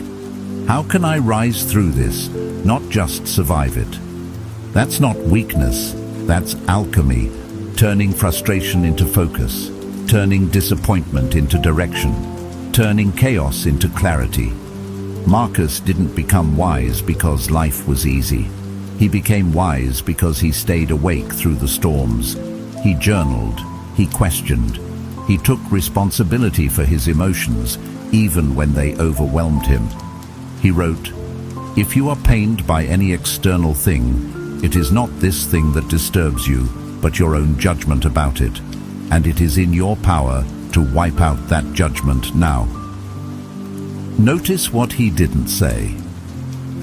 how can I rise through this, not just survive it? That's not weakness, that's alchemy, turning frustration into focus, turning disappointment into direction, turning chaos into clarity. Marcus didn't become wise because life was easy. He became wise because he stayed awake through the storms. He journaled, he questioned, he took responsibility for his emotions, even when they overwhelmed him. He wrote, "If you are pained by any external thing, it is not this thing that disturbs you, but your own judgment about it, and it is in your power to wipe out that judgment now." Notice what he didn't say.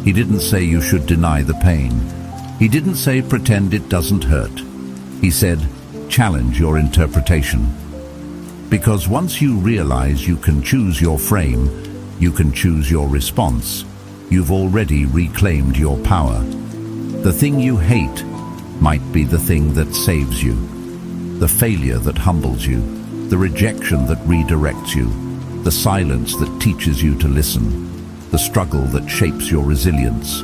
He didn't say you should deny the pain. He didn't say pretend it doesn't hurt. He said, challenge your interpretation. Because once you realize you can choose your frame, you can choose your response, you've already reclaimed your power. The thing you hate might be the thing that saves you, the failure that humbles you, the rejection that redirects you, the silence that teaches you to listen. the struggle that shapes your resilience.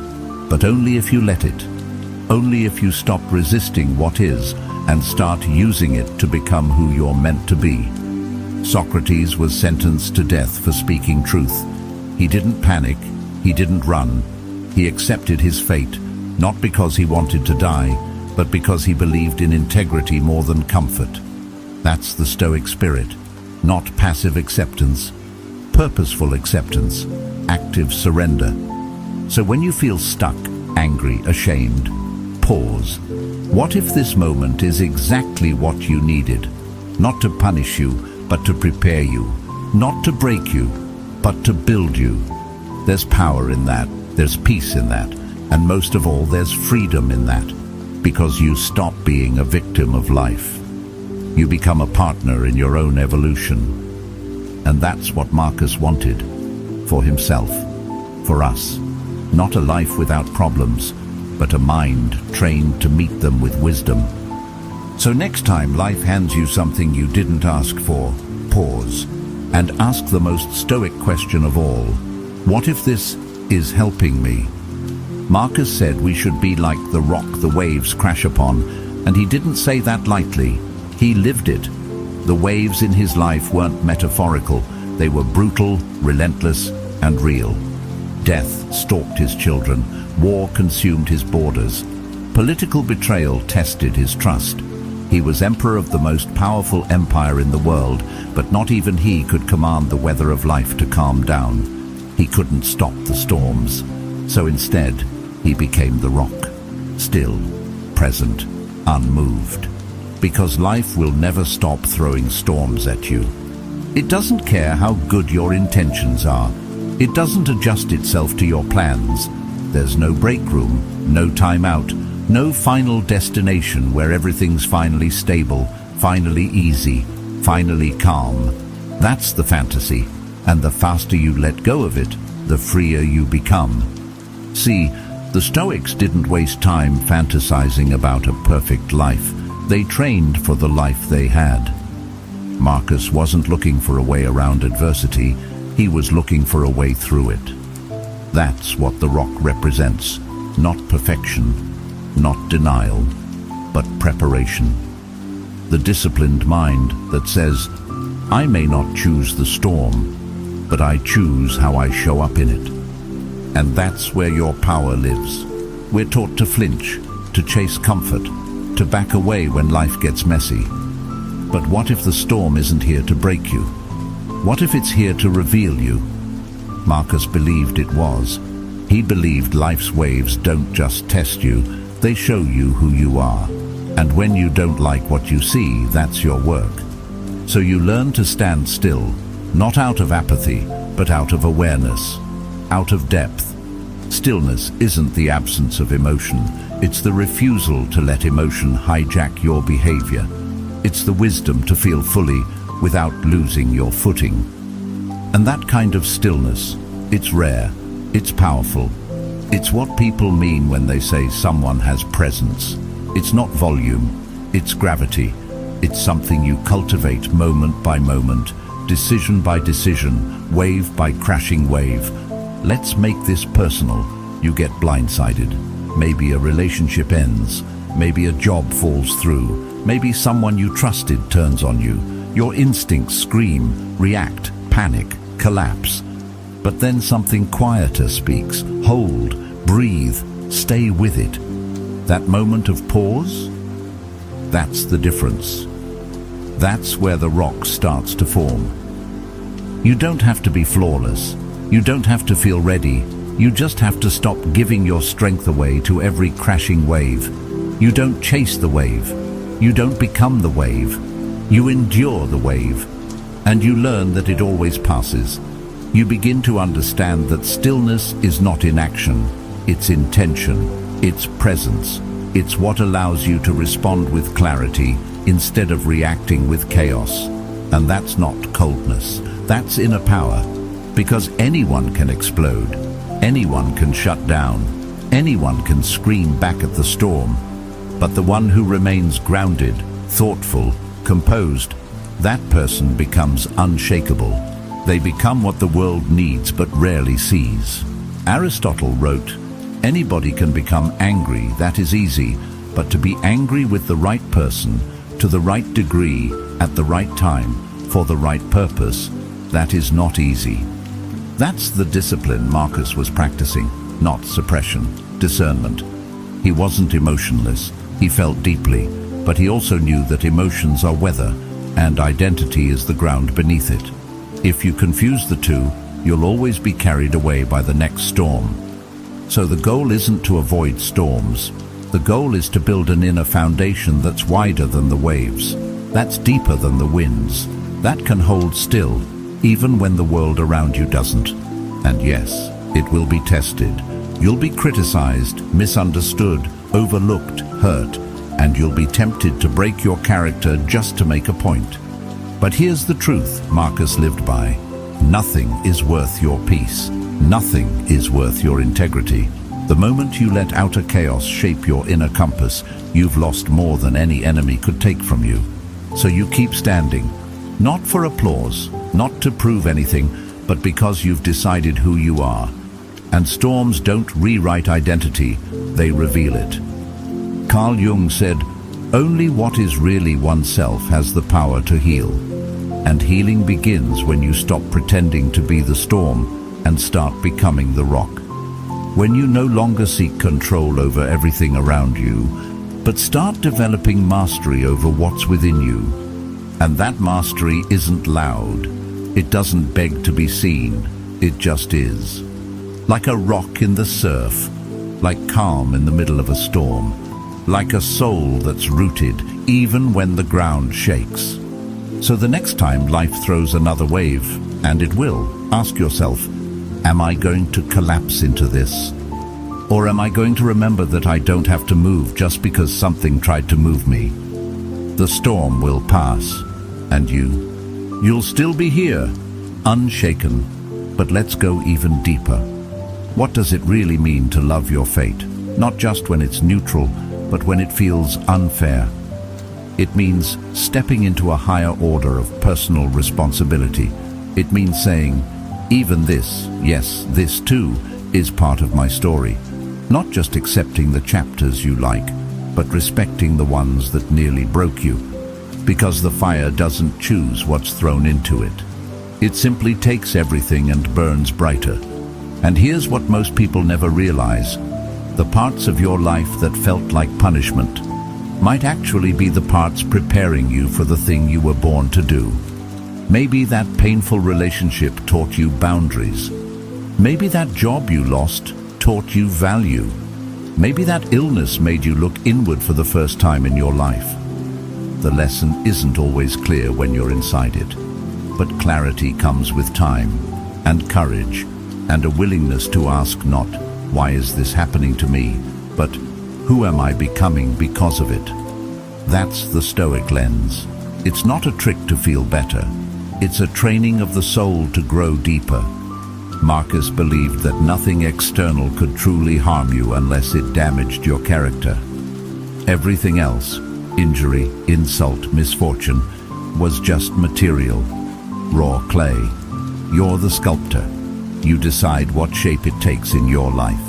But only if you let it. Only if you stop resisting what is and start using it to become who you're meant to be. Socrates was sentenced to death for speaking truth. He didn't panic, he didn't run. He accepted his fate, not because he wanted to die, but because he believed in integrity more than comfort. That's the Stoic spirit, not passive acceptance, purposeful acceptance, active surrender. So when you feel stuck, angry, ashamed, pause. What if this moment is exactly what you needed? Not to punish you, but to prepare you. Not to break you, but to build you. There's power in that, there's peace in that, and most of all, there's freedom in that. Because you stop being a victim of life. You become a partner in your own evolution. And that's what Marcus wanted. For himself. For us. Not a life without problems, but a mind trained to meet them with wisdom. So next time life hands you something you didn't ask for, pause and ask the most stoic question of all. What if this is helping me? Marcus said we should be like the rock the waves crash upon, and he didn't say that lightly. He lived it. The waves in his life weren't metaphorical. They were brutal, relentless, and real. Death stalked his children. War consumed his borders. Political betrayal tested his trust. He was emperor of the most powerful empire in the world, but not even he could command the weather of life to calm down. He couldn't stop the storms. So instead, he became the rock. Still, present, unmoved. Because life will never stop throwing storms at you. It doesn't care how good your intentions are. It doesn't adjust itself to your plans. There's no break room, no time out, no final destination where everything's finally stable, finally easy, finally calm. That's the fantasy, and the faster you let go of it, the freer you become. See, the Stoics didn't waste time fantasizing about a perfect life. They trained for the life they had. Marcus wasn't looking for a way around adversity. He was looking for a way through it. That's what the rock represents. Not perfection, not denial, but preparation. The disciplined mind that says, I may not choose the storm, but I choose how I show up in it. And that's where your power lives. We're taught to flinch, to chase comfort, to back away when life gets messy. But what if the storm isn't here to break you? What if it's here to reveal you? Marcus believed it was. He believed life's waves don't just test you, they show you who you are. And when you don't like what you see, that's your work. So you learn to stand still, not out of apathy, but out of awareness, out of depth. Stillness isn't the absence of emotion, it's the refusal to let emotion hijack your behavior. It's the wisdom to feel fully without losing your footing. And that kind of stillness, it's rare, it's powerful. It's what people mean when they say someone has presence. It's not volume, it's gravity. It's something you cultivate moment by moment, decision by decision, wave by crashing wave. Let's make this personal. You get blindsided. Maybe a relationship ends. Maybe a job falls through. Maybe someone you trusted turns on you. Your instincts scream, react, panic, collapse. But then something quieter speaks. Hold, breathe, stay with it. That moment of pause, that's the difference. That's where the rock starts to form. You don't have to be flawless. You don't have to feel ready. You just have to stop giving your strength away to every crashing wave. You don't chase the wave. You don't become the wave. You endure the wave. And you learn that it always passes. You begin to understand that stillness is not inaction. It's intention. It's presence. It's what allows you to respond with clarity instead of reacting with chaos. And that's not coldness. That's inner power. Because anyone can explode. Anyone can shut down. Anyone can scream back at the storm. But the one who remains grounded, thoughtful, composed, that person becomes unshakable. They become what the world needs but rarely sees. Aristotle wrote, "Anybody can become angry, that is easy, but to be angry with the right person, to the right degree, at the right time, for the right purpose, that is not easy." That's the discipline Marcus was practicing, not suppression, discernment. He wasn't emotionless, he felt deeply, but he also knew that emotions are weather, and identity is the ground beneath it. If you confuse the two, you'll always be carried away by the next storm. So the goal isn't to avoid storms. The goal is to build an inner foundation that's wider than the waves, that's deeper than the winds, that can hold still, even when the world around you doesn't. And yes, it will be tested. You'll be criticized, misunderstood, overlooked, hurt, and you'll be tempted to break your character just to make a point. But here's the truth Marcus lived by. Nothing is worth your peace. Nothing is worth your integrity. The moment you let outer chaos shape your inner compass, you've lost more than any enemy could take from you. So you keep standing, not for applause, not to prove anything, but because you've decided who you are. And storms don't rewrite identity, they reveal it. Carl Jung said, "Only what is really oneself has the power to heal." And healing begins when you stop pretending to be the storm and start becoming the rock. When you no longer seek control over everything around you, but start developing mastery over what's within you. And that mastery isn't loud. It doesn't beg to be seen. It just is. Like a rock in the surf, like calm in the middle of a storm, like a soul that's rooted even when the ground shakes. So the next time life throws another wave, and it will, ask yourself, am I going to collapse into this? Or am I going to remember that I don't have to move just because something tried to move me? The storm will pass, and you'll still be here, unshaken. But let's go even deeper. What does it really mean to love your fate? Not just when it's neutral, but when it feels unfair. It means stepping into a higher order of personal responsibility. It means saying, even this, yes, this too, is part of my story. Not just accepting the chapters you like, but respecting the ones that nearly broke you. Because the fire doesn't choose what's thrown into it. It simply takes everything and burns brighter. And here's what most people never realize. The parts of your life that felt like punishment might actually be the parts preparing you for the thing you were born to do. Maybe that painful relationship taught you boundaries. Maybe that job you lost taught you value. Maybe that illness made you look inward for the first time in your life. The lesson isn't always clear when you're inside it, but clarity comes with time and courage and a willingness to ask not, why is this happening to me, but who am I becoming because of it? That's the Stoic lens. It's not a trick to feel better. It's a training of the soul to grow deeper. Marcus believed that nothing external could truly harm you unless it damaged your character. Everything else, injury, insult, misfortune, was just material, raw clay. You're the sculptor. You decide what shape it takes in your life.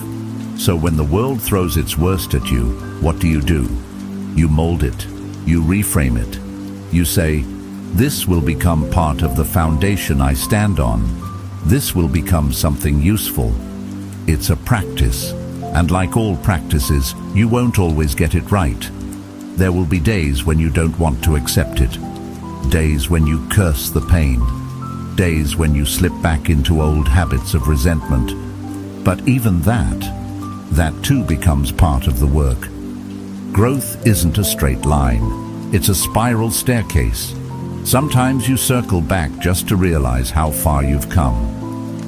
So when the world throws its worst at you, what do? You mold it. You reframe it. You say, this will become part of the foundation I stand on. This will become something useful. It's a practice. And like all practices, you won't always get it right. There will be days when you don't want to accept it. Days when you curse the pain. Days when you slip back into old habits of resentment. But even that too becomes part of the work. Growth isn't a straight line. It's a spiral staircase. Sometimes you circle back just to realize how far you've come.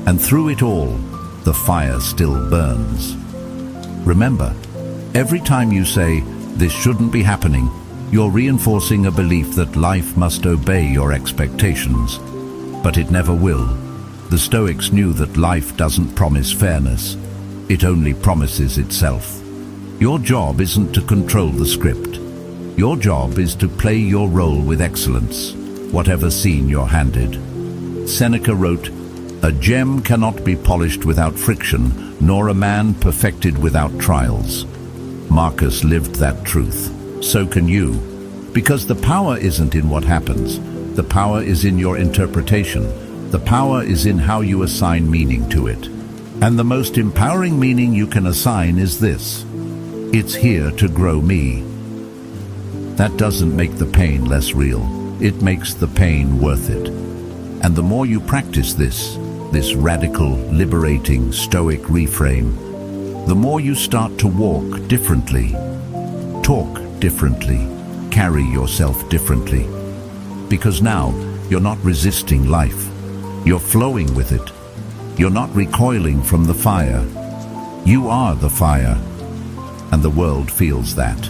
And through it all, the fire still burns. Remember, every time you say, this shouldn't be happening, you're reinforcing a belief that life must obey your expectations. But it never will. The Stoics knew that life doesn't promise fairness. It only promises itself. Your job isn't to control the script. Your job is to play your role with excellence, whatever scene you're handed. Seneca wrote, "A gem cannot be polished without friction, nor a man perfected without trials." Marcus lived that truth. So can you. Because the power isn't in what happens. The power is in your interpretation. The power is in how you assign meaning to it. And the most empowering meaning you can assign is this: it's here to grow me. That doesn't make the pain less real. It makes the pain worth it. And the more you practice this radical, liberating, stoic reframe, the more you start to walk differently, talk differently, carry yourself differently. Because now you're not resisting life. You're flowing with it. You're not recoiling from the fire. You are the fire. And the world feels that.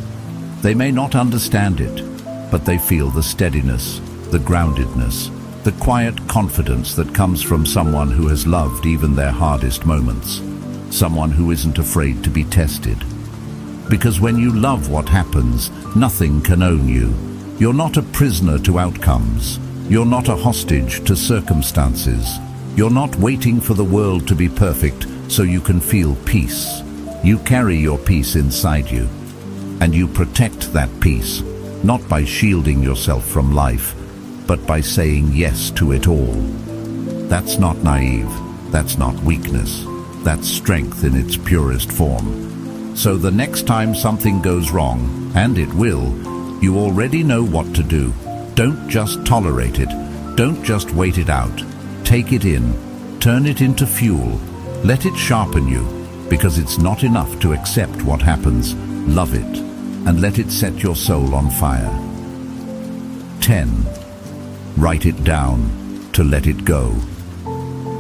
They may not understand it, but they feel the steadiness, the groundedness, the quiet confidence that comes from someone who has loved even their hardest moments. Someone who isn't afraid to be tested. Because when you love what happens, nothing can own you. You're not a prisoner to outcomes. You're not a hostage to circumstances. You're not waiting for the world to be perfect so you can feel peace. You carry your peace inside you. And you protect that peace, not by shielding yourself from life, but by saying yes to it all. That's not naive. That's not weakness. That's strength in its purest form. So the next time something goes wrong, and it will, you already know what to do. Don't just tolerate it. Don't just wait it out. Take it in. Turn it into fuel. Let it sharpen you, because it's not enough to accept what happens. Love it, and let it set your soul on fire. 10. Write it down to let it go.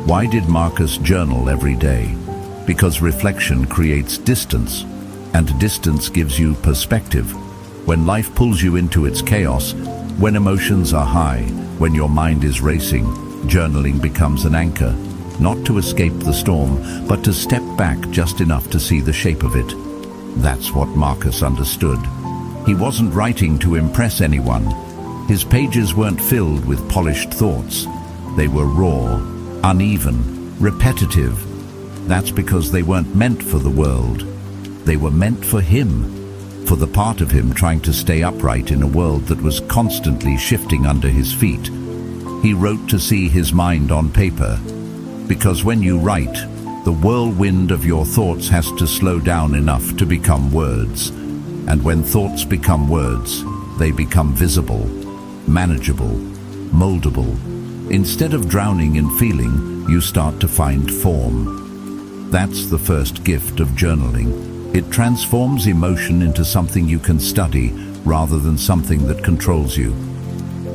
Why did Marcus journal every day? Because reflection creates distance, and distance gives you perspective. When life pulls you into its chaos, when emotions are high, when your mind is racing, journaling becomes an anchor, not to escape the storm, but to step back just enough to see the shape of it. That's what Marcus understood. He wasn't writing to impress anyone. His pages weren't filled with polished thoughts. They were raw, uneven, repetitive. That's because they weren't meant for the world. They were meant for him, for the part of him trying to stay upright in a world that was constantly shifting under his feet. He wrote to see his mind on paper, because when you write, the whirlwind of your thoughts has to slow down enough to become words. And when thoughts become words, they become visible, manageable, moldable. Instead of drowning in feeling, you start to find form. That's the first gift of journaling. It transforms emotion into something you can study rather than something that controls you.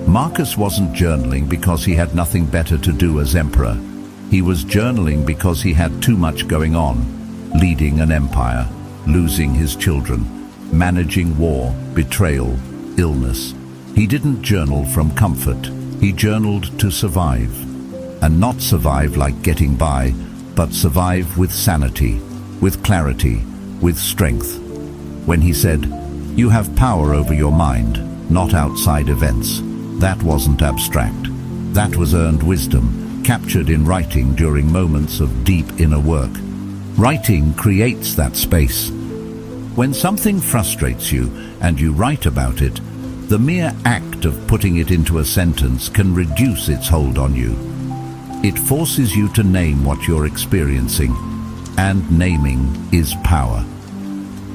Marcus wasn't journaling because he had nothing better to do as emperor. He was journaling because he had too much going on, leading an empire, losing his children, managing war, betrayal, illness. He didn't journal from comfort. He journaled to survive. And not survive like getting by, but survive with sanity, with clarity, with strength. When he said, "You have power over your mind, not outside events," that wasn't abstract. That was earned wisdom, captured in writing during moments of deep inner work. Writing creates that space. When something frustrates you and you write about it, the mere act of putting it into a sentence can reduce its hold on you. It forces you to name what you're experiencing, and naming is power.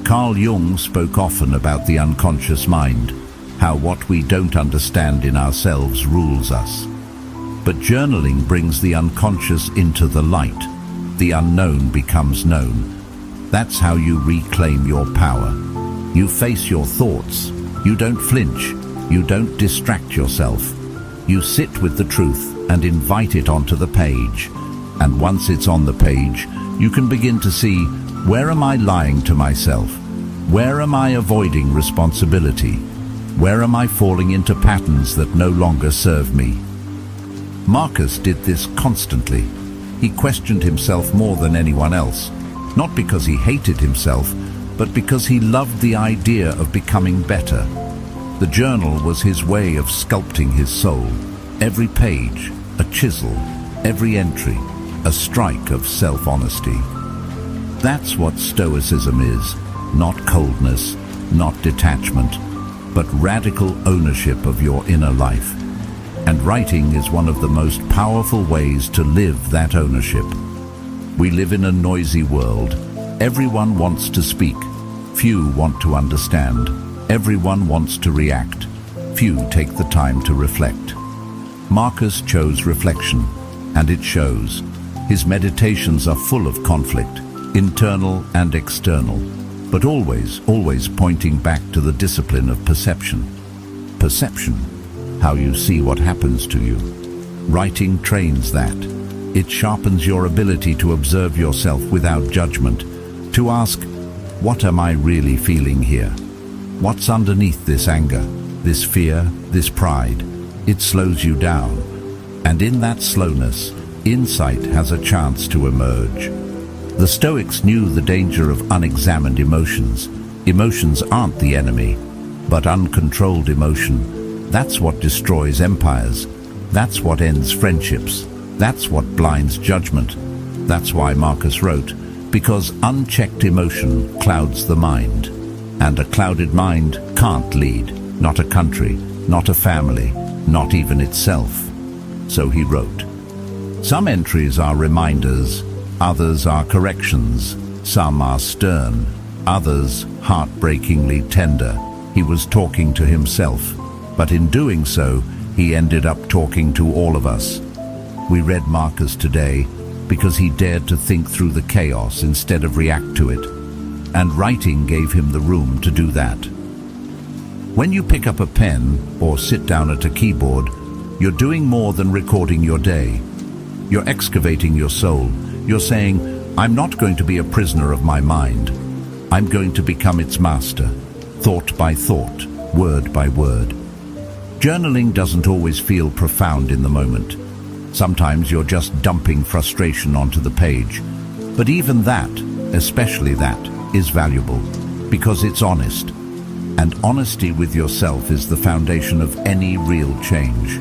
Carl Jung spoke often about the unconscious mind, how what we don't understand in ourselves rules us. But journaling brings the unconscious into the light. The unknown becomes known. That's how you reclaim your power. You face your thoughts. You don't flinch. You don't distract yourself. You sit with the truth and invite it onto the page. And once it's on the page, you can begin to see, where am I lying to myself? Where am I avoiding responsibility? Where am I falling into patterns that no longer serve me? Marcus did this constantly. He questioned himself more than anyone else, not because he hated himself, but because he loved the idea of becoming better. The journal was his way of sculpting his soul. Every page, a chisel, every entry, a strike of self-honesty. That's what Stoicism is, not coldness, not detachment, but radical ownership of your inner life. And writing is one of the most powerful ways to live that ownership. We live in a noisy world. Everyone wants to speak. Few want to understand. Everyone wants to react. Few take the time to reflect. Marcus chose reflection, and it shows. His meditations are full of conflict, internal and external, but always pointing back to the discipline of perception. Perception, how you see what happens to you. Writing trains that. It sharpens your ability to observe yourself without judgment, to ask, what am I really feeling here? What's underneath this anger, this fear, this pride? It slows you down, and in that slowness, insight has a chance to emerge. The Stoics knew the danger of unexamined emotions. Emotions aren't the enemy, but uncontrolled emotion. That's what destroys empires. That's what ends friendships. That's what blinds judgment. That's why Marcus wrote, because unchecked emotion clouds the mind. And a clouded mind can't lead, not a country, not a family, not even itself. So he wrote. Some entries are reminders, others are corrections, some are stern, others heartbreakingly tender. He was talking to himself, but in doing so, he ended up talking to all of us. We read Marcus today because he dared to think through the chaos instead of react to it, and writing gave him the room to do that. When you pick up a pen or sit down at a keyboard, you're doing more than recording your day. You're excavating your soul. You're saying, I'm not going to be a prisoner of my mind. I'm going to become its master, thought by thought, word by word. Journaling doesn't always feel profound in the moment. Sometimes you're just dumping frustration onto the page. But even that, especially that, is valuable because it's honest. And honesty with yourself is the foundation of any real change.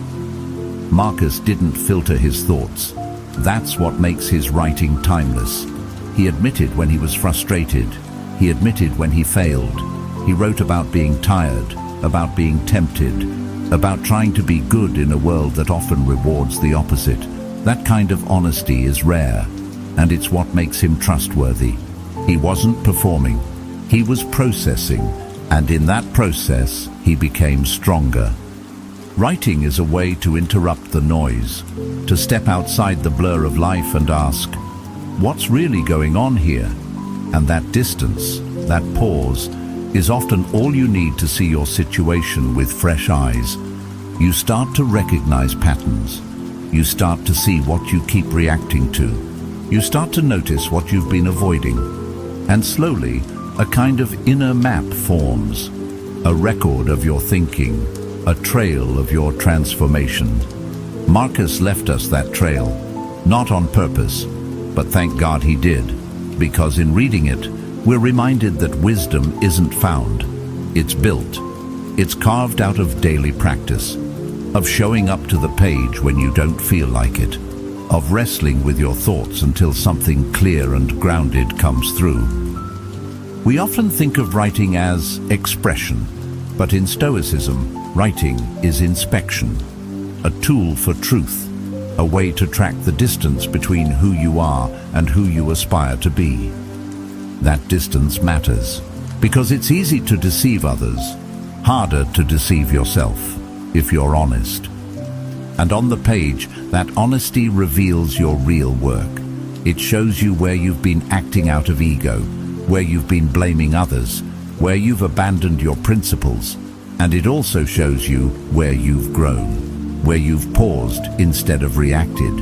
Marcus didn't filter his thoughts. That's what makes his writing timeless. He admitted when he was frustrated. He admitted when he failed. He wrote about being tired, about being tempted, about trying to be good in a world that often rewards the opposite. That kind of honesty is rare, and it's what makes him trustworthy. He wasn't performing, he was processing, and in that process, he became stronger. Writing is a way to interrupt the noise, to step outside the blur of life and ask, what's really going on here? And that distance, that pause, is often all you need to see your situation with fresh eyes. You start to recognize patterns. You start to see what you keep reacting to. You start to notice what you've been avoiding. And slowly, a kind of inner map forms, a record of your thinking, a trail of your transformation. Marcus left us that trail, not on purpose, but thank God he did, because in reading it, we're reminded that wisdom isn't found, it's built. It's carved out of daily practice, of showing up to the page when you don't feel like it, of wrestling with your thoughts until something clear and grounded comes through. We often think of writing as expression, but in Stoicism, writing is inspection, a tool for truth, a way to track the distance between who you are and who you aspire to be. That distance matters, because it's easy to deceive others, harder to deceive yourself, if you're honest. And on the page, that honesty reveals your real work. It shows you where you've been acting out of ego, where you've been blaming others, where you've abandoned your principles, and it also shows you where you've grown, where you've paused instead of reacted,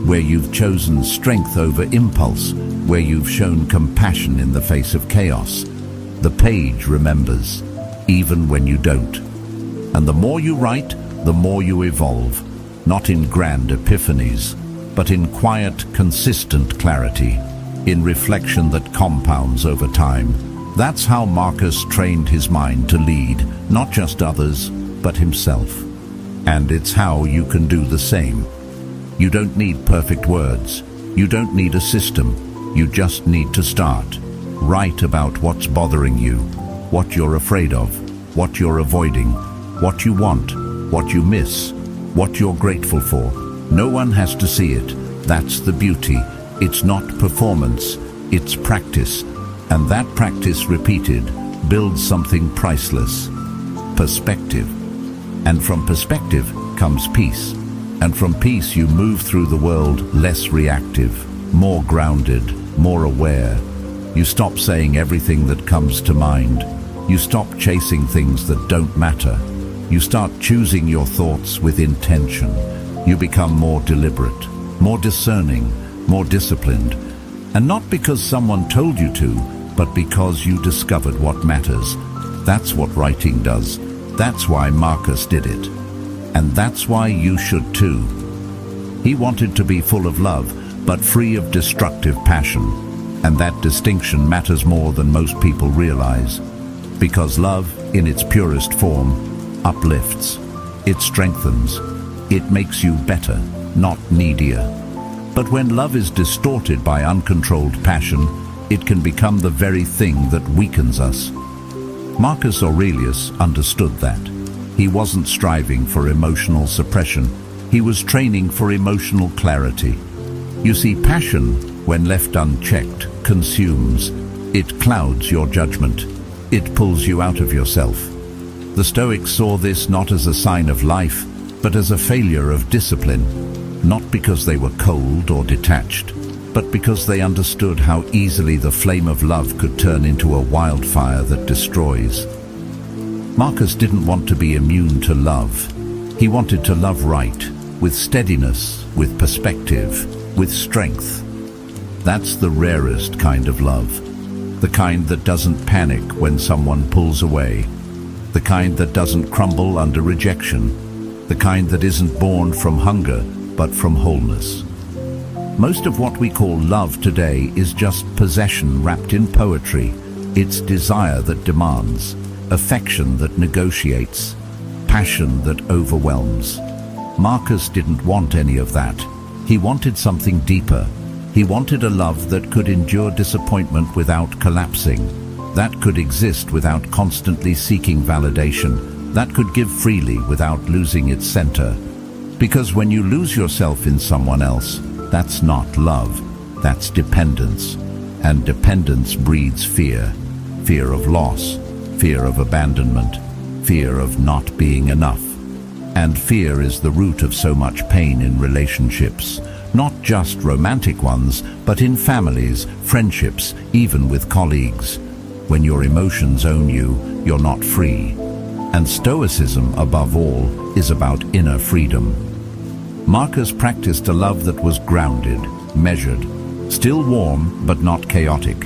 where you've chosen strength over impulse, where you've shown compassion in the face of chaos. The page remembers, even when you don't. And the more you write, the more you evolve, not in grand epiphanies, but in quiet, consistent clarity, in reflection that compounds over time. That's how Marcus trained his mind to lead, not just others, but himself. And it's how you can do the same. You don't need perfect words. You don't need a system. You just need to start. Write about what's bothering you, what you're afraid of, what you're avoiding, what you want, what you miss, what you're grateful for. No one has to see it. That's the beauty. It's not performance, it's practice. And that practice repeated builds something priceless. Perspective. And from perspective comes peace. And from peace you move through the world less reactive, more grounded, more aware. You stop saying everything that comes to mind. You stop chasing things that don't matter. You start choosing your thoughts with intention. You become more deliberate, more discerning, more disciplined. And not because someone told you to, but because you discovered what matters. That's what writing does. That's why Marcus did it. And that's why you should too. He wanted to be full of love, but free of destructive passion. And that distinction matters more than most people realize. Because love, in its purest form, uplifts. It strengthens. It makes you better, not needier. But when love is distorted by uncontrolled passion, it can become the very thing that weakens us. Marcus Aurelius understood that. He wasn't striving for emotional suppression. He was training for emotional clarity. You see, passion, when left unchecked, consumes. It clouds your judgment. It pulls you out of yourself. The Stoics saw this not as a sign of life, but as a failure of discipline, not because they were cold or detached, but because they understood how easily the flame of love could turn into a wildfire that destroys. Marcus didn't want to be immune to love. He wanted to love right, with steadiness, with perspective, with strength. That's the rarest kind of love. The kind that doesn't panic when someone pulls away. The kind that doesn't crumble under rejection. The kind that isn't born from hunger, but from wholeness. Most of what we call love today is just possession wrapped in poetry. It's desire that demands, affection that negotiates, passion that overwhelms. Marcus didn't want any of that. He wanted something deeper. He wanted a love that could endure disappointment without collapsing, that could exist without constantly seeking validation, that could give freely without losing its center. Because when you lose yourself in someone else, that's not love, that's dependence. And dependence breeds fear. Fear of loss, fear of abandonment, fear of not being enough. And fear is the root of so much pain in relationships. Not just romantic ones, but in families, friendships, even with colleagues. When your emotions own you, you're not free. And Stoicism, above all, is about inner freedom. Marcus practiced a love that was grounded, measured, still warm but not chaotic.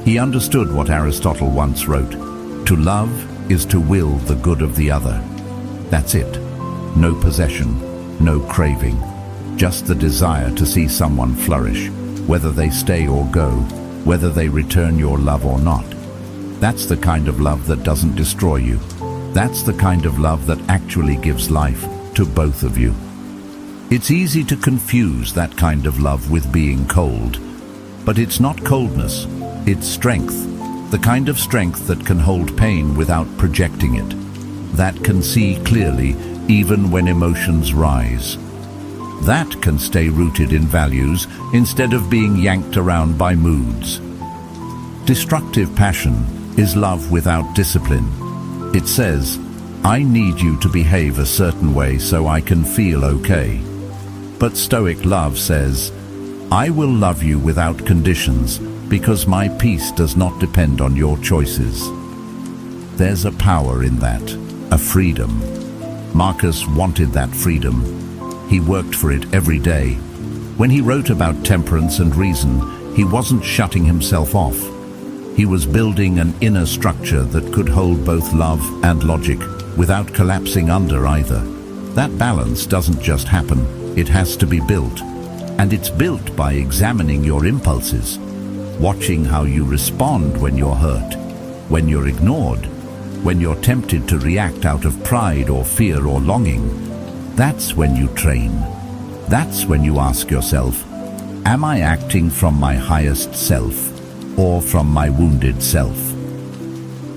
He understood what Aristotle once wrote: to love is to will the good of the other. That's it. No possession, no craving. Just the desire to see someone flourish, whether they stay or go, whether they return your love or not. That's the kind of love that doesn't destroy you. That's the kind of love that actually gives life to both of you. It's easy to confuse that kind of love with being cold. But it's not coldness, it's strength. The kind of strength that can hold pain without projecting it. That can see clearly even when emotions rise. That can stay rooted in values instead of being yanked around by moods. Destructive passion is love without discipline. It says, I need you to behave a certain way so I can feel okay. But Stoic love says, I will love you without conditions because my peace does not depend on your choices. There's a power in that, a freedom. Marcus wanted that freedom. He worked for it every day. When he wrote about temperance and reason, he wasn't shutting himself off. He was building an inner structure that could hold both love and logic without collapsing under either. That balance doesn't just happen, it has to be built. And it's built by examining your impulses, watching how you respond when you're hurt, when you're ignored, when you're tempted to react out of pride or fear or longing. That's when you train. That's when you ask yourself, am I acting from my highest self or from my wounded self?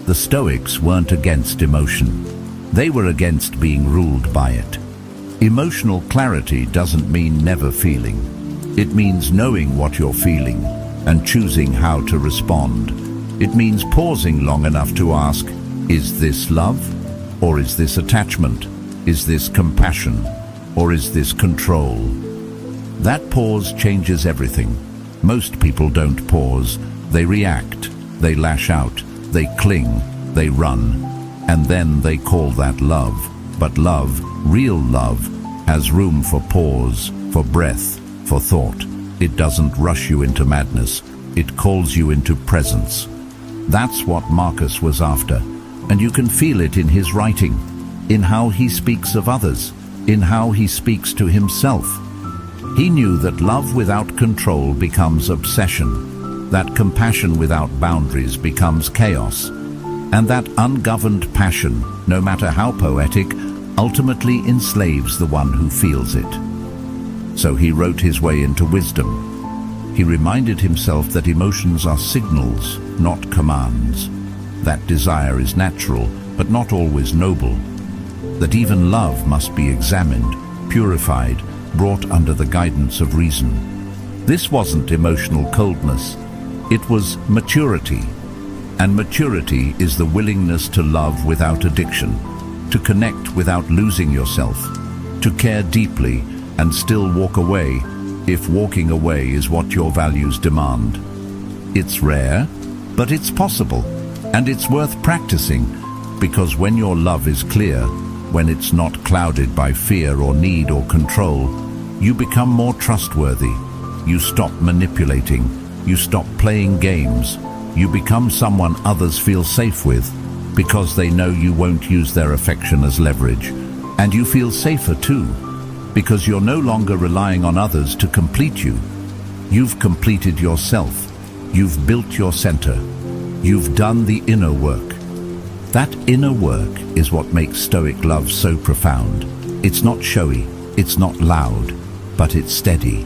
The Stoics weren't against emotion. They were against being ruled by it. Emotional clarity doesn't mean never feeling. It means knowing what you're feeling and choosing how to respond. It means pausing long enough to ask, is this love? Or is this attachment? Is this compassion? Or is this control? That pause changes everything. Most people don't pause. They react, they lash out, they cling, they run, and then they call that love. But love, real love, has room for pause, for breath, for thought. It doesn't rush you into madness. It calls you into presence. That's what Marcus was after, and you can feel it in his writing, in how he speaks of others, in how he speaks to himself. He knew that love without control becomes obsession, that compassion without boundaries becomes chaos, and that ungoverned passion, no matter how poetic, ultimately enslaves the one who feels it. So he wrote his way into wisdom. He reminded himself that emotions are signals, not commands, that desire is natural, but not always noble, that even love must be examined, purified, brought under the guidance of reason. This wasn't emotional coldness, it was maturity. And maturity is the willingness to love without addiction, to connect without losing yourself, to care deeply and still walk away if walking away is what your values demand. It's rare, but it's possible, and it's worth practicing, because when your love is clear, when it's not clouded by fear or need or control, you become more trustworthy. You stop manipulating, you stop playing games, you become someone others feel safe with, because they know you won't use their affection as leverage. And you feel safer too, because you're no longer relying on others to complete you. You've completed yourself. You've built your center. You've done the inner work. That inner work is what makes Stoic love so profound. It's not showy, it's not loud, but it's steady.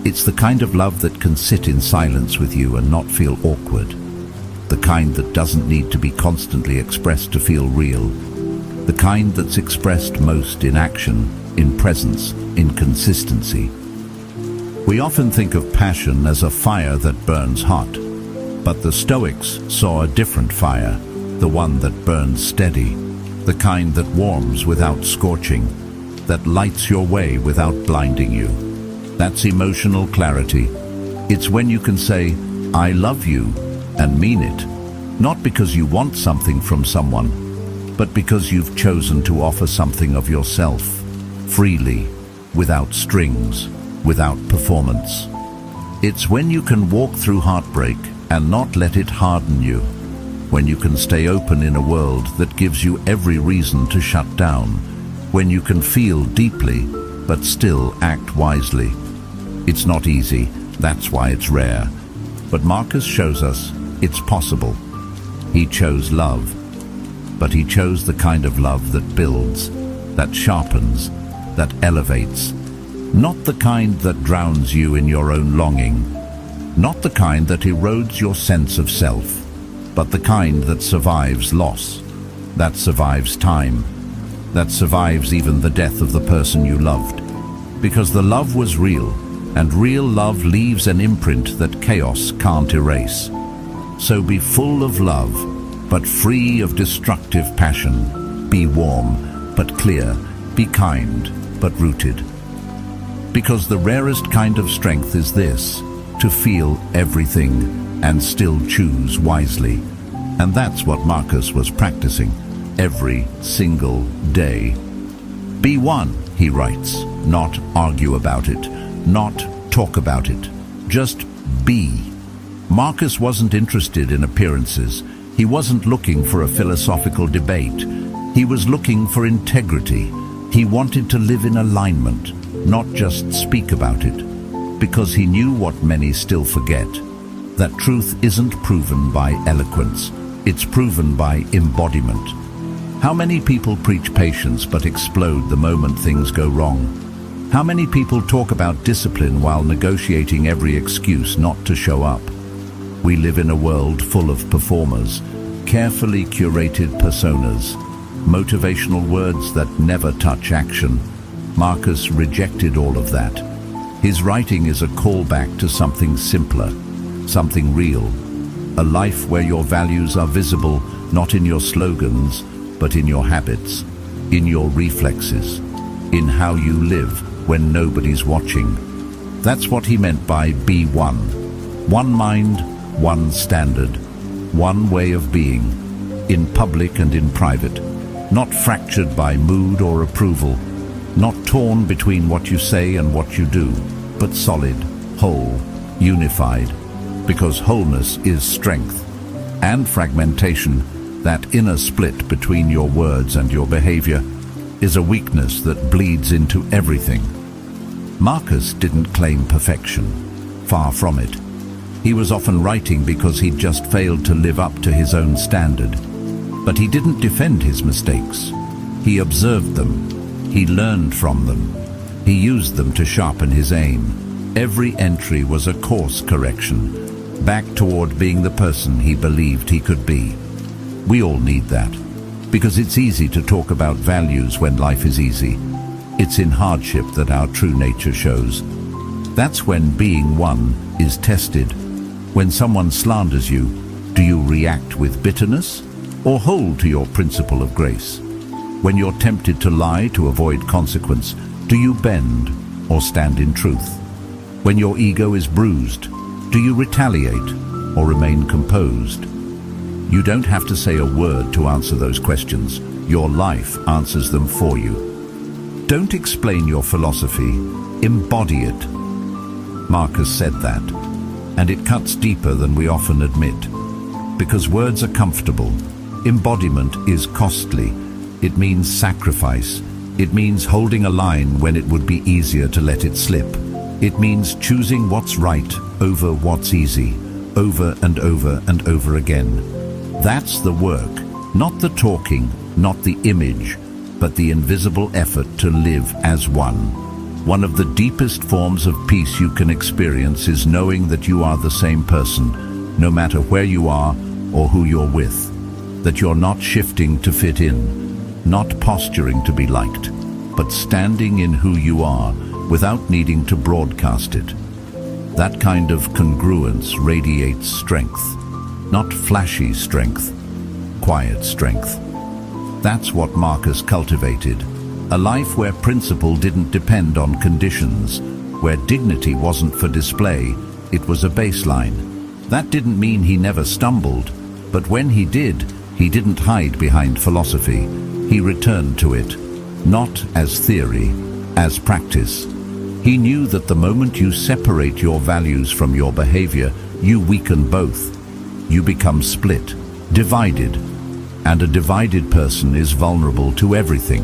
It's the kind of love that can sit in silence with you and not feel awkward. The kind that doesn't need to be constantly expressed to feel real. The kind that's expressed most in action, in presence, in consistency. We often think of passion as a fire that burns hot, but the Stoics saw a different fire, the one that burns steady, the kind that warms without scorching, that lights your way without blinding you. That's emotional clarity. It's when you can say, I love you, and mean it, not because you want something from someone, but because you've chosen to offer something of yourself, freely, without strings, without performance. It's when you can walk through heartbreak and not let it harden you, when you can stay open in a world that gives you every reason to shut down, when you can feel deeply, but still act wisely. It's not easy, that's why it's rare. But Marcus shows us it's possible. He chose love, but he chose the kind of love that builds, that sharpens, that elevates. Not the kind that drowns you in your own longing, not the kind that erodes your sense of self, but the kind that survives loss, that survives time, that survives even the death of the person you loved. Because the love was real, and real love leaves an imprint that chaos can't erase. So be full of love, but free of destructive passion. Be warm, but clear. Be kind, but rooted. Because the rarest kind of strength is this, to feel everything and still choose wisely. And that's what Marcus was practicing every single day. Be one, he writes, not argue about it, not talk about it, just be. Marcus wasn't interested in appearances. He wasn't looking for a philosophical debate. He was looking for integrity. He wanted to live in alignment, not just speak about it, because he knew what many still forget, that truth isn't proven by eloquence, it's proven by embodiment. How many people preach patience but explode the moment things go wrong? How many people talk about discipline while negotiating every excuse not to show up? We live in a world full of performers, carefully curated personas, motivational words that never touch action. Marcus rejected all of that. His writing is a callback to something simpler, something real, a life where your values are visible not in your slogans, but in your habits, in your reflexes, in how you live when nobody's watching. That's what he meant by be one. One mind, one standard, one way of being, in public and in private, not fractured by mood or approval, not torn between what you say and what you do, but solid, whole, unified, because wholeness is strength, and fragmentation, that inner split between your words and your behavior, is a weakness that bleeds into everything. Marcus didn't claim perfection. Far from it. He was often writing because he'd just failed to live up to his own standard. But he didn't defend his mistakes. He observed them. He learned from them. He used them to sharpen his aim. Every entry was a course correction, back toward being the person he believed he could be. We all need that, because it's easy to talk about values when life is easy. It's in hardship that our true nature shows. That's when being one is tested. When someone slanders you, do you react with bitterness or hold to your principle of grace? When you're tempted to lie to avoid consequence, do you bend or stand in truth? When your ego is bruised, do you retaliate or remain composed? You don't have to say a word to answer those questions. Your life answers them for you. Don't explain your philosophy, embody it. Marcus said that, and it cuts deeper than we often admit. Because words are comfortable, embodiment is costly. It means sacrifice. It means holding a line when it would be easier to let it slip. It means choosing what's right over what's easy, over and over and over again. That's the work, not the talking, not the image, but the invisible effort to live as one. One of the deepest forms of peace you can experience is knowing that you are the same person, no matter where you are or who you're with. That you're not shifting to fit in, not posturing to be liked, but standing in who you are without needing to broadcast it. That kind of congruence radiates strength, not flashy strength, quiet strength. That's what Marcus cultivated, a life where principle didn't depend on conditions, where dignity wasn't for display, it was a baseline. That didn't mean he never stumbled, but when he did, he didn't hide behind philosophy. He returned to it, not as theory, as practice. He knew that the moment you separate your values from your behavior, you weaken both. You become split, divided, and a divided person is vulnerable to everything,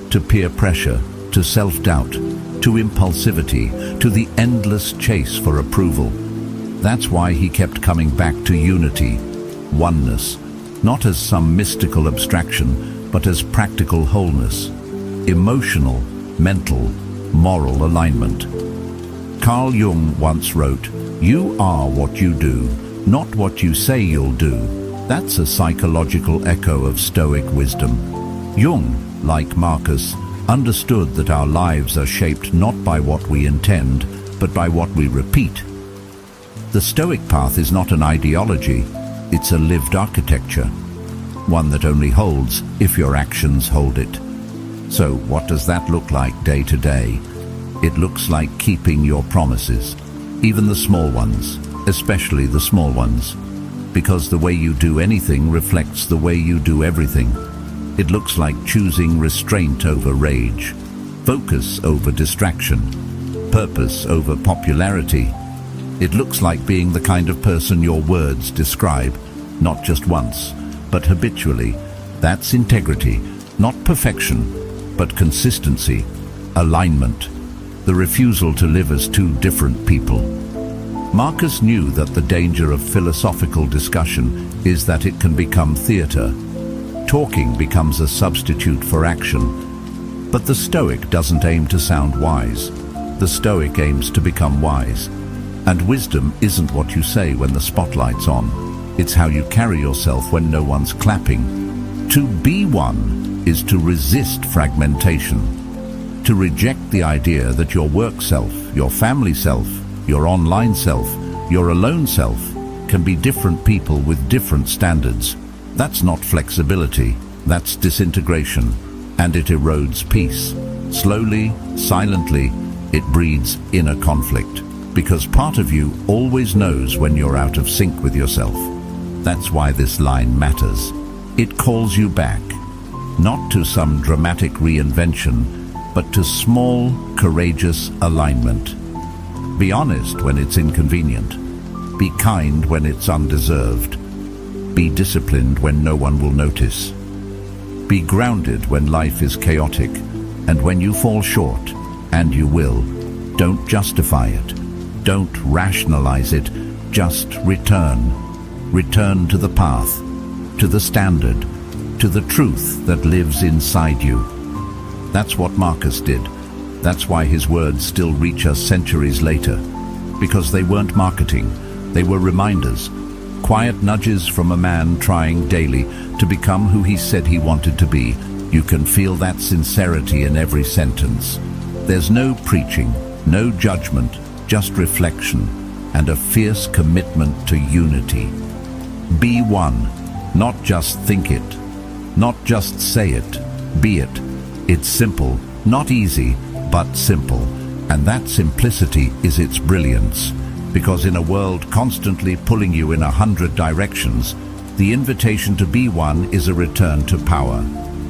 to peer pressure, to self-doubt, to impulsivity, to the endless chase for approval. That's why he kept coming back to unity, oneness, not as some mystical abstraction, but as practical wholeness, emotional, mental, moral alignment. Carl Jung once wrote, "You are what you do, not what you say you'll do." That's a psychological echo of Stoic wisdom. Jung, like Marcus, understood that our lives are shaped not by what we intend, but by what we repeat. The Stoic path is not an ideology, it's a lived architecture, one that only holds if your actions hold it. So what does that look like day to day? It looks like keeping your promises, even the small ones, especially the small ones, because the way you do anything reflects the way you do everything. It looks like choosing restraint over rage, focus over distraction, purpose over popularity. It looks like being the kind of person your words describe, not just once, but habitually. That's integrity, not perfection, but consistency, alignment, the refusal to live as two different people. Marcus knew that the danger of philosophical discussion is that it can become theater. Talking becomes a substitute for action. But the Stoic doesn't aim to sound wise. The Stoic aims to become wise. And wisdom isn't what you say when the spotlight's on. It's how you carry yourself when no one's clapping. To be one is to resist fragmentation. To reject the idea that your work self, your family self, your online self, your alone self can be different people with different standards. That's not flexibility, that's disintegration, and it erodes peace. Slowly, silently, it breeds inner conflict, because part of you always knows when you're out of sync with yourself. That's why this line matters. It calls you back, not to some dramatic reinvention, but to small, courageous alignment. Be honest when it's inconvenient. Be kind when it's undeserved. Be disciplined when no one will notice. Be grounded when life is chaotic, and when you fall short, and you will, don't justify it. Don't rationalize it. Just return. Return to the path, to the standard, to the truth that lives inside you. That's what Marcus did. That's why his words still reach us centuries later. Because they weren't marketing, they were reminders. Quiet nudges from a man trying daily to become who he said he wanted to be. You can feel that sincerity in every sentence. There's no preaching, no judgment, just reflection and a fierce commitment to unity. Be one, not just think it, not just say it, be it. It's simple, not easy, but simple. And that simplicity is its brilliance. Because in a world constantly pulling you in 100 directions, the invitation to be one is a return to power,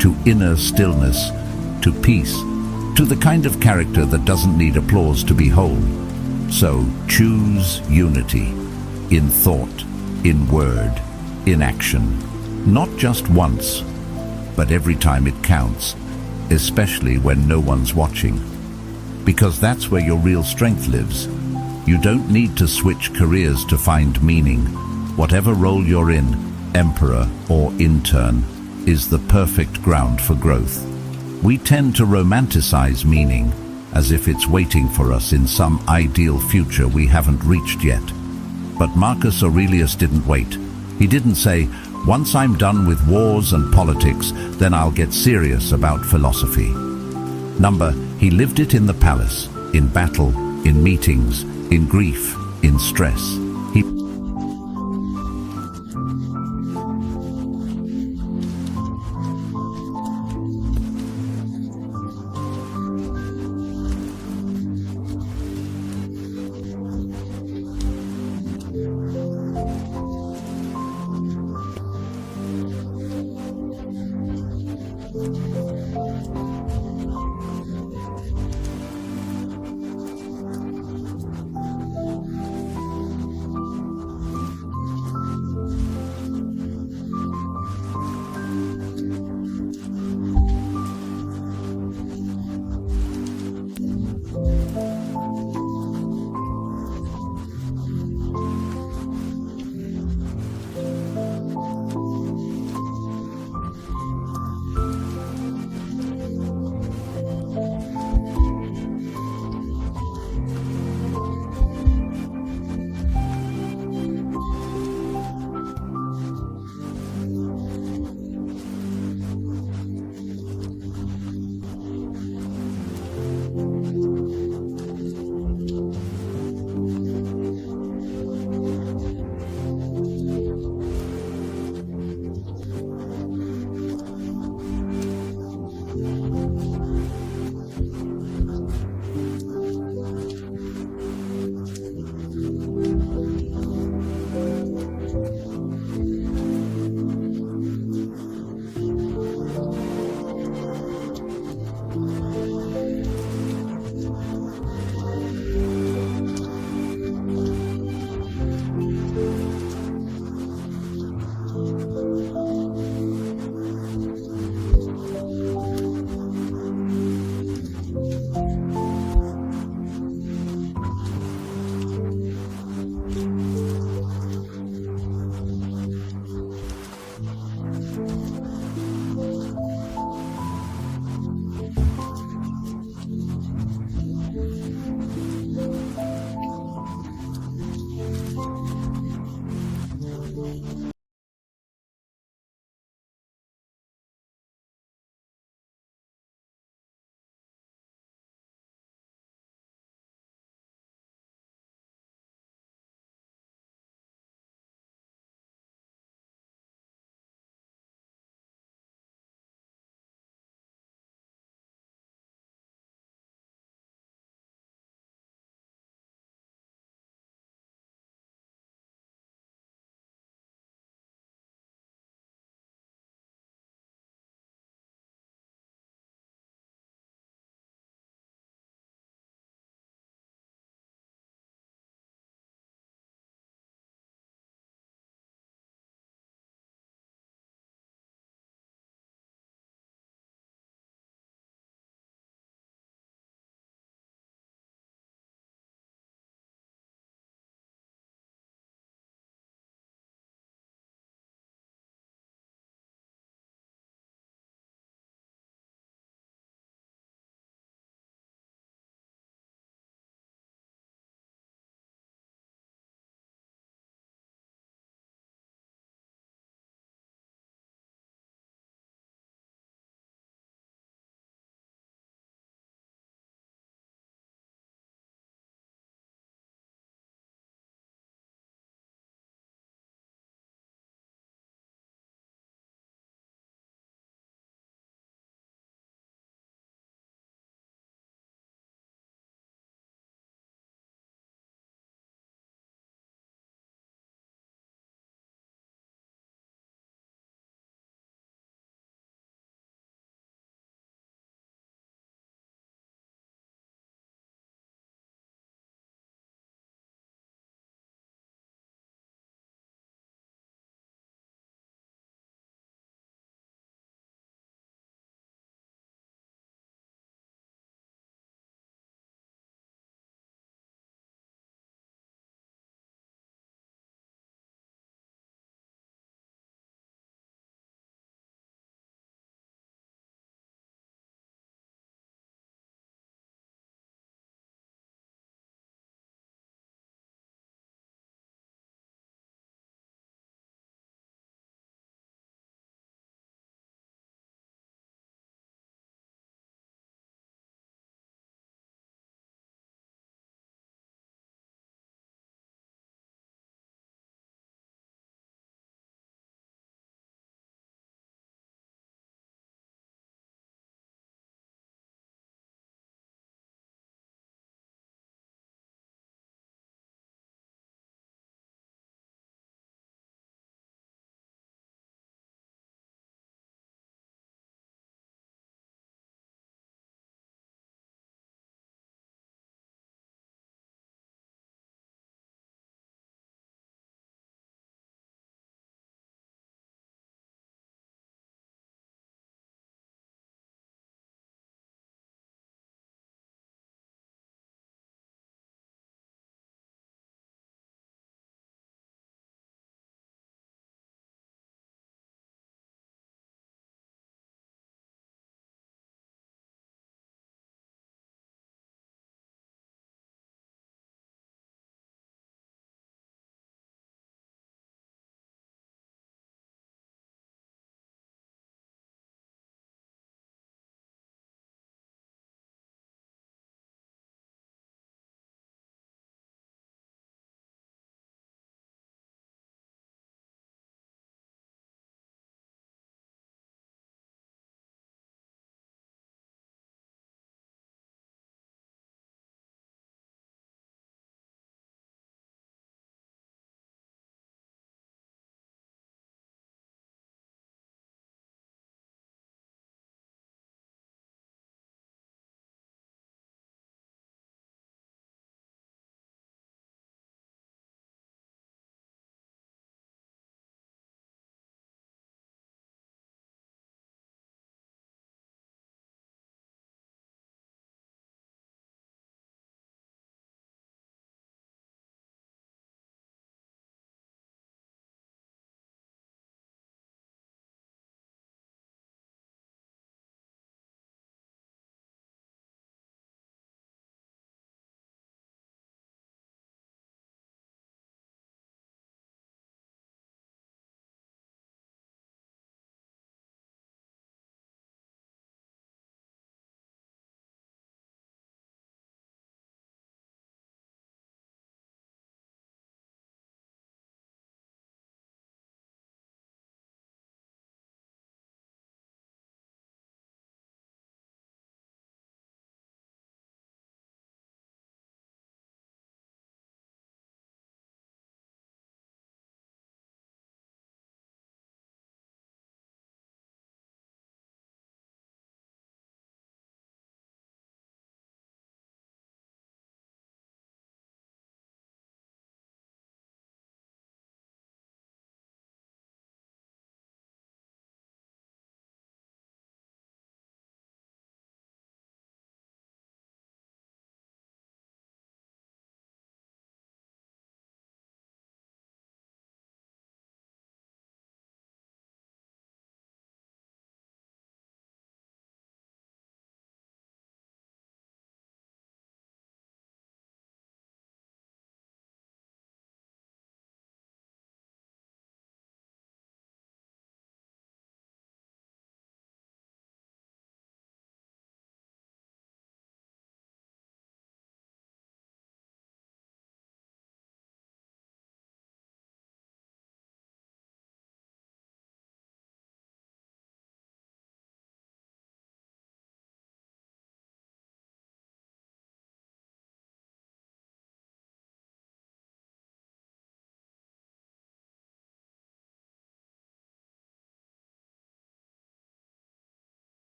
to inner stillness, to peace, to the kind of character that doesn't need applause to be whole. So choose unity, in thought, in word, in action. Not just once, but every time it counts, especially when no one's watching. Because that's where your real strength lives. You don't need to switch careers to find meaning. Whatever role you're in, emperor or intern, is the perfect ground for growth. We tend to romanticize meaning as if it's waiting for us in some ideal future we haven't reached yet. But Marcus Aurelius didn't wait. He didn't say, once I'm done with wars and politics, then I'll get serious about philosophy. He lived it in the palace, in battle, in meetings, in grief, in stress.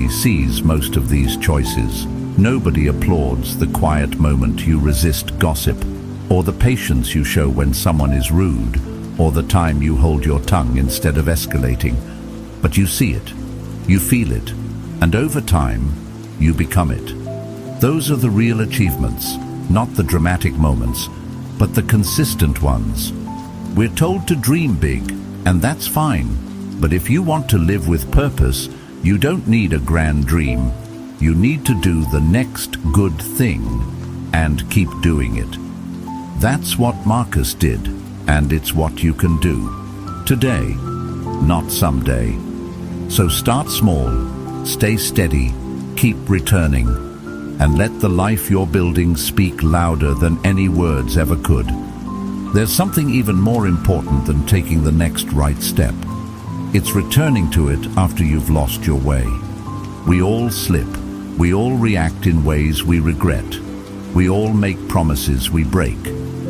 sees most of these choices. Nobody applauds the quiet moment you resist gossip, or the patience you show when someone is rude, or the time you hold your tongue instead of escalating. But you see it, you feel it, and over time, you become it. Those are the real achievements, not the dramatic moments, but the consistent ones. We're told to dream big, and that's fine. But if you want to live with purpose, you don't need a grand dream. You need to do the next good thing and keep doing it. That's what Marcus did, and it's what you can do. Today, not someday. So start small, stay steady, keep returning, and let the life you're building speak louder than any words ever could. There's something even more important than taking the next right step. It's returning to it after you've lost your way. We all slip. We all react in ways we regret. We all make promises we break.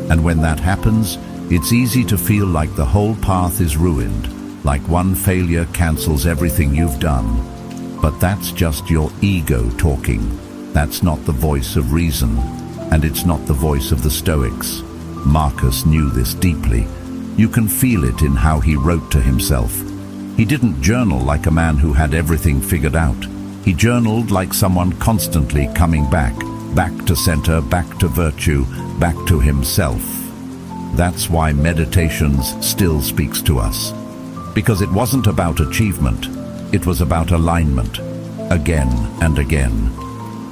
And when that happens, it's easy to feel like the whole path is ruined, like one failure cancels everything you've done. But that's just your ego talking. That's not the voice of reason, and it's not the voice of the Stoics. Marcus knew this deeply. You can feel it in how he wrote to himself. He didn't journal like a man who had everything figured out. He journaled like someone constantly coming back to center, back to virtue, back to himself. That's why Meditations still speaks to us. Because it wasn't about achievement, it was about alignment, again and again.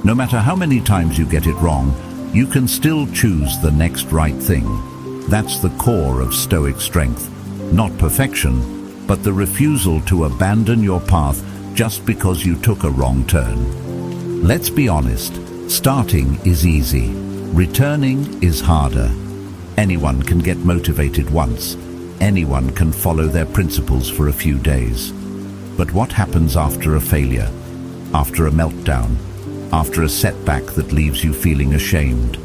No matter how many times you get it wrong, you can still choose the next right thing. That's the core of Stoic strength. Not perfection, but the refusal to abandon your path just because you took a wrong turn. Let's be honest, starting is easy. Returning is harder. Anyone can get motivated once. Anyone can follow their principles for a few days. But what happens after a failure? After a meltdown? After a setback that leaves you feeling ashamed?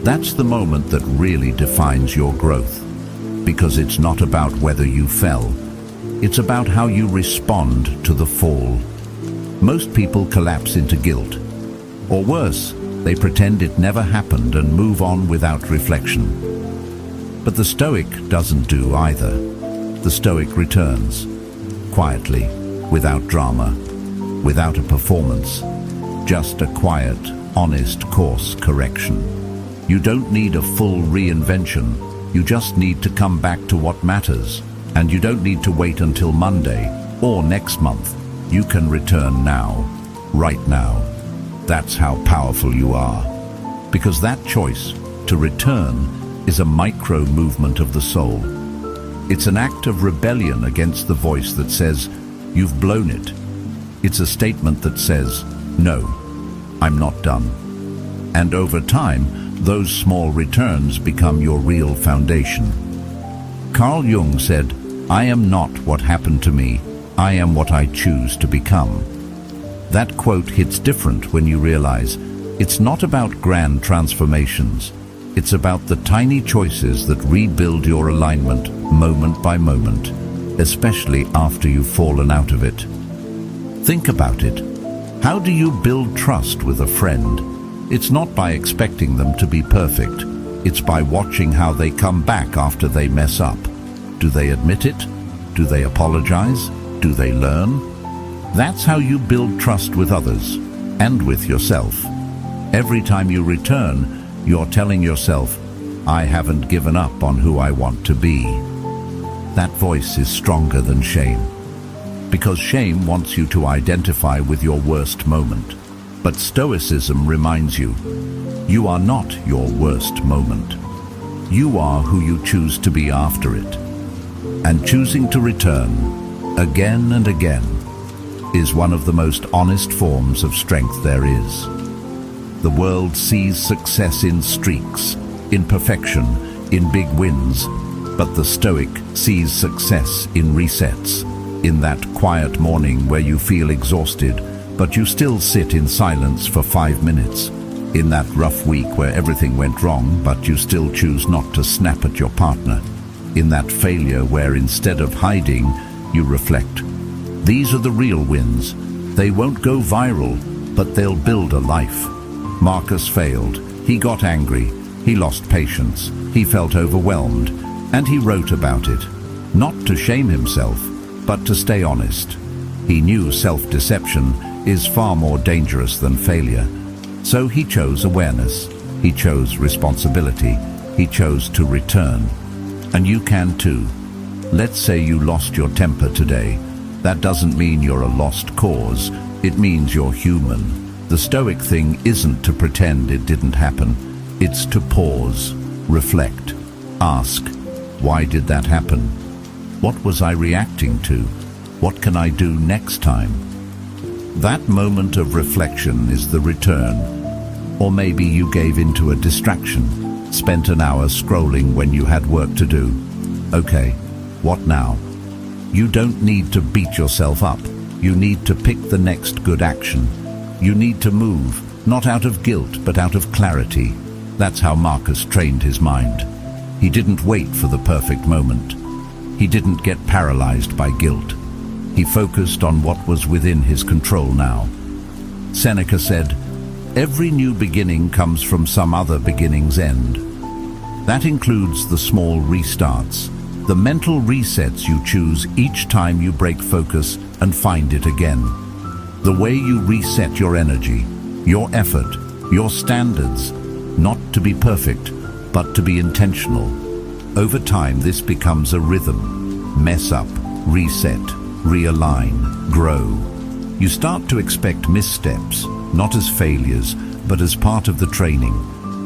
That's the moment that really defines your growth. Because it's not about whether you fell. It's about how you respond to the fall. Most people collapse into guilt. Or worse, they pretend it never happened and move on without reflection. But the Stoic doesn't do either. The Stoic returns, quietly, without drama, without a performance, just a quiet, honest course correction. You don't need a full reinvention. You just need to come back to what matters. And you don't need to wait until Monday or next month. You can return now, right now. That's how powerful you are. Because that choice, to return, is a micro movement of the soul. It's an act of rebellion against the voice that says, "You've blown it." It's a statement that says, "No, I'm not done." And over time, those small returns become your real foundation. Carl Jung said, "I am not what happened to me, I am what I choose to become." That quote hits different when you realize it's not about grand transformations. It's about the tiny choices that rebuild your alignment moment by moment, especially after you've fallen out of it. Think about it. How do you build trust with a friend? It's not by expecting them to be perfect. It's by watching how they come back after they mess up. Do they admit it? Do they apologize? Do they learn? That's how you build trust with others and with yourself. Every time you return, you're telling yourself, "I haven't given up on who I want to be." That voice is stronger than shame. Because shame wants you to identify with your worst moment. But Stoicism reminds you, you are not your worst moment. You are who you choose to be after it. And choosing to return, again and again, is one of the most honest forms of strength there is. The world sees success in streaks, in perfection, in big wins, but the Stoic sees success in resets, in that quiet morning where you feel exhausted, but you still sit in silence for 5 minutes, in that rough week where everything went wrong, but you still choose not to snap at your partner, in that failure where instead of hiding, you reflect. These are the real wins, They won't go viral, but they'll build a life. Marcus failed. He got angry. He lost patience. He felt overwhelmed. And he wrote about it. Not to shame himself, but to stay honest. He knew self-deception is far more dangerous than failure. So he chose awareness. He chose responsibility. He chose to return. And you can too. Let's say you lost your temper today. That doesn't mean you're a lost cause. It means you're human. The stoic thing isn't to pretend it didn't happen. It's to pause, reflect, ask, why did that happen? What was I reacting to? What can I do next time? That moment of reflection is the return. Or maybe you gave into a distraction, spent an hour scrolling when you had work to do. Okay, what now? You don't need to beat yourself up. You need to pick the next good action. You need to move, not out of guilt, but out of clarity. That's how Marcus trained his mind. He didn't wait for the perfect moment. He didn't get paralyzed by guilt. He focused on what was within his control now. Seneca said, "Every new beginning comes from some other beginning's end." That includes the small restarts, the mental resets you choose each time you break focus and find it again. The way you reset your energy, your effort, your standards, not to be perfect, but to be intentional. Over time, this becomes a rhythm. Mess up, reset, realign, grow. You start to expect missteps, not as failures, but as part of the training.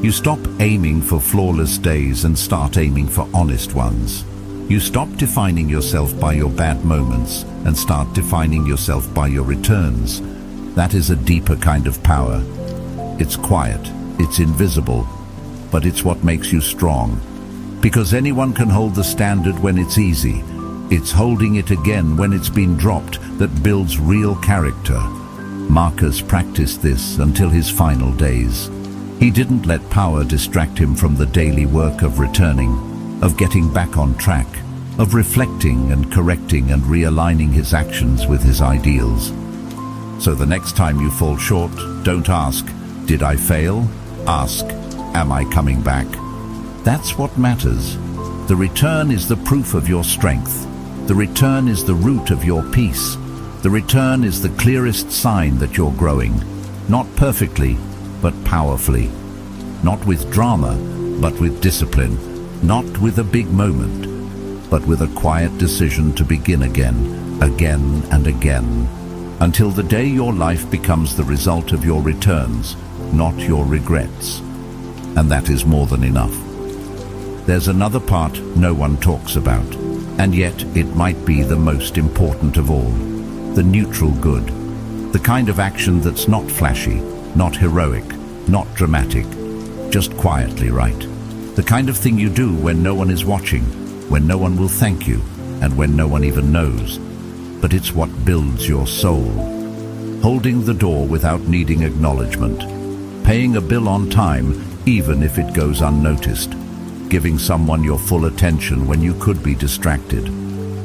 You stop aiming for flawless days and start aiming for honest ones. You stop defining yourself by your bad moments and start defining yourself by your returns. That is a deeper kind of power. It's quiet, it's invisible, but it's what makes you strong. Because anyone can hold the standard when it's easy. It's holding it again when it's been dropped that builds real character. Marcus practiced this until his final days. He didn't let power distract him from the daily work of returning, of getting back on track, of reflecting and correcting and realigning his actions with his ideals. So the next time you fall short, don't ask, "Did I fail?" Ask, "Am I coming back?" That's what matters. The return is the proof of your strength. The return is the root of your peace. The return is the clearest sign that you're growing. Not perfectly, but powerfully. Not with drama, but with discipline. Not with a big moment, but with a quiet decision to begin again and again, until the day your life becomes the result of your returns, not your regrets. And that is more than enough. There's another part no one talks about, and yet it might be the most important of all. The neutral good. The kind of action that's not flashy, not heroic, not dramatic, just quietly right. The kind of thing you do when no one is watching, when no one will thank you, and when no one even knows. But it's what builds your soul. Holding the door without needing acknowledgement. Paying a bill on time, even if it goes unnoticed. Giving someone your full attention when you could be distracted.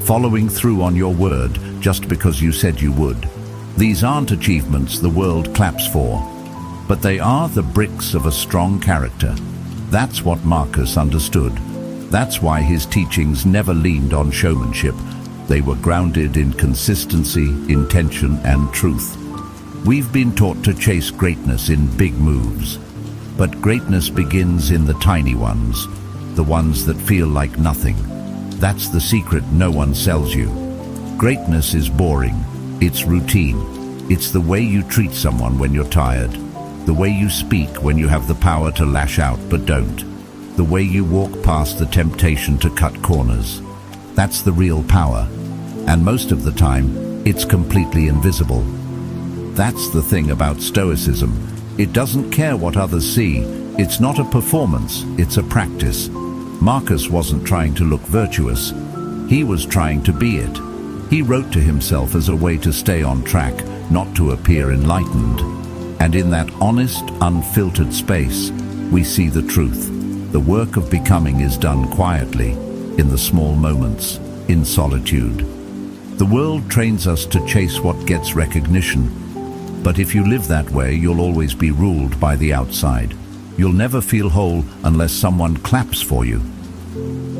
Following through on your word just because you said you would. These aren't achievements the world claps for, but they are the bricks of a strong character. That's what Marcus understood. That's why his teachings never leaned on showmanship. They were grounded in consistency, intention, and truth. We've been taught to chase greatness in big moves, but greatness begins in the tiny ones, the ones that feel like nothing. That's the secret no one sells you. Greatness is boring. It's routine. It's the way you treat someone when you're tired. The way you speak when you have the power to lash out but don't. The way you walk past the temptation to cut corners. That's the real power. And most of the time, it's completely invisible. That's the thing about Stoicism. It doesn't care what others see. It's not a performance, it's a practice. Marcus wasn't trying to look virtuous. He was trying to be it. He wrote to himself as a way to stay on track, not to appear enlightened. And in that honest, unfiltered space, we see the truth. The work of becoming is done quietly, in the small moments, in solitude. The world trains us to chase what gets recognition. But if you live that way, you'll always be ruled by the outside. You'll never feel whole unless someone claps for you.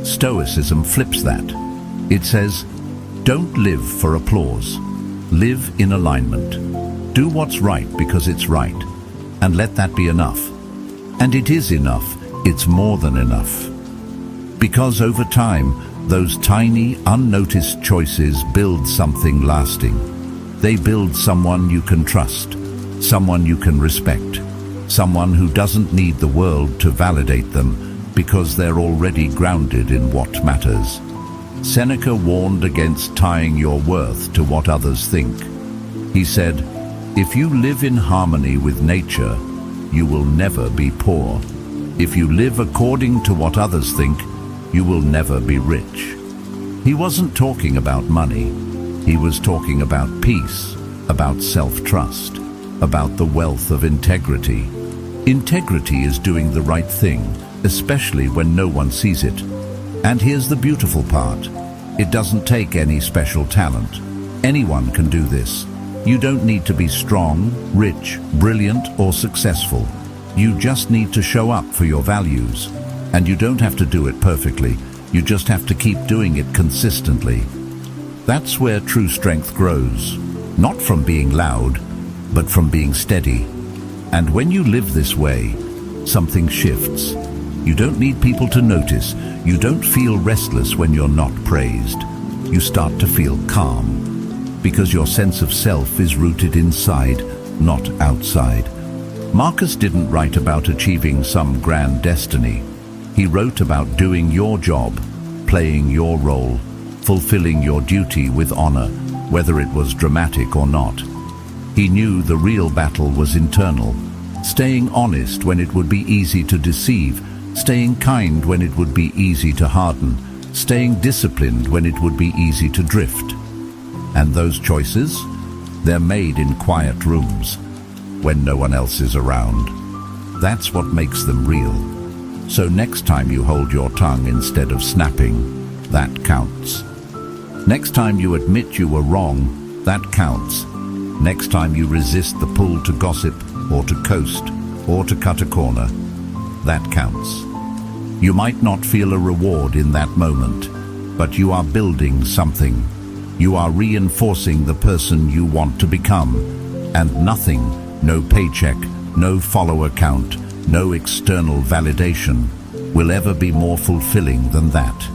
Stoicism flips that. It says, don't live for applause. Live in alignment. Do what's right because it's right. And let that be enough. And it is enough. It's more than enough. Because over time, those tiny, unnoticed choices build something lasting. They build someone you can trust, someone you can respect, someone who doesn't need the world to validate them because they're already grounded in what matters. Seneca warned against tying your worth to what others think. He said, if you live in harmony with nature, you will never be poor. If you live according to what others think, you will never be rich. He wasn't talking about money. He was talking about peace, about self-trust, about the wealth of integrity. Integrity is doing the right thing, especially when no one sees it. And here's the beautiful part. It doesn't take any special talent. Anyone can do this. You don't need to be strong, rich, brilliant, or successful. You just need to show up for your values. And you don't have to do it perfectly. You just have to keep doing it consistently. That's where true strength grows. Not from being loud, but from being steady. And when you live this way, something shifts. You don't need people to notice. You don't feel restless when you're not praised. You start to feel calm, because your sense of self is rooted inside, not outside. Marcus didn't write about achieving some grand destiny. He wrote about doing your job, playing your role, fulfilling your duty with honor, whether it was dramatic or not. He knew the real battle was internal, staying honest when it would be easy to deceive, staying kind when it would be easy to harden, staying disciplined when it would be easy to drift. And those choices? They're made in quiet rooms, when no one else is around. That's what makes them real. So next time you hold your tongue instead of snapping, that counts. Next time you admit you were wrong, that counts. Next time you resist the pull to gossip, or to coast, or to cut a corner, that counts. You might not feel a reward in that moment, but you are building something. You are reinforcing the person you want to become. And nothing, no paycheck, no follower count, no external validation, will ever be more fulfilling than that.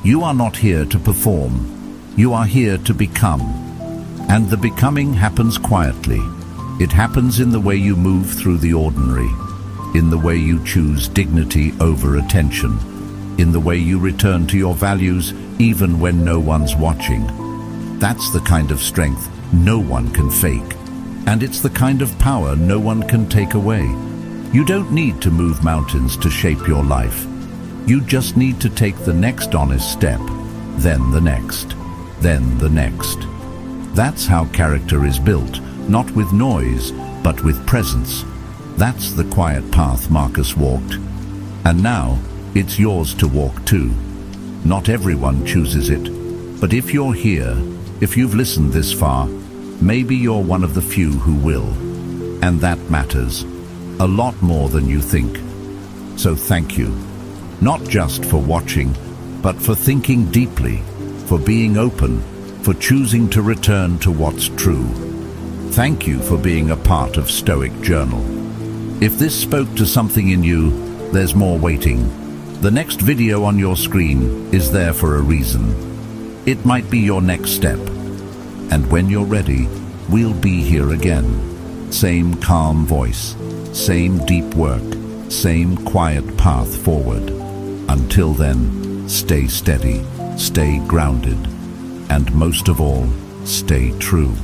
You are not here to perform. You are here to become. And the becoming happens quietly. It happens in the way you move through the ordinary, in the way you choose dignity over attention, in the way you return to your values even when no one's watching. That's the kind of strength no one can fake. And it's the kind of power no one can take away. You don't need to move mountains to shape your life. You just need to take the next honest step, then the next, then the next. That's how character is built, not with noise, but with presence. That's the quiet path Marcus walked. And now, it's yours to walk too. Not everyone chooses it, but if you're here, if you've listened this far, maybe you're one of the few who will. And that matters. A lot more than you think. So thank you. Not just for watching, but for thinking deeply, for being open, for choosing to return to what's true. Thank you for being a part of Stoic Journal. If this spoke to something in you, there's more waiting. The next video on your screen is there for a reason. It might be your next step. And when you're ready, we'll be here again. Same calm voice, same deep work, same quiet path forward. Until then, stay steady, stay grounded, and most of all, stay true.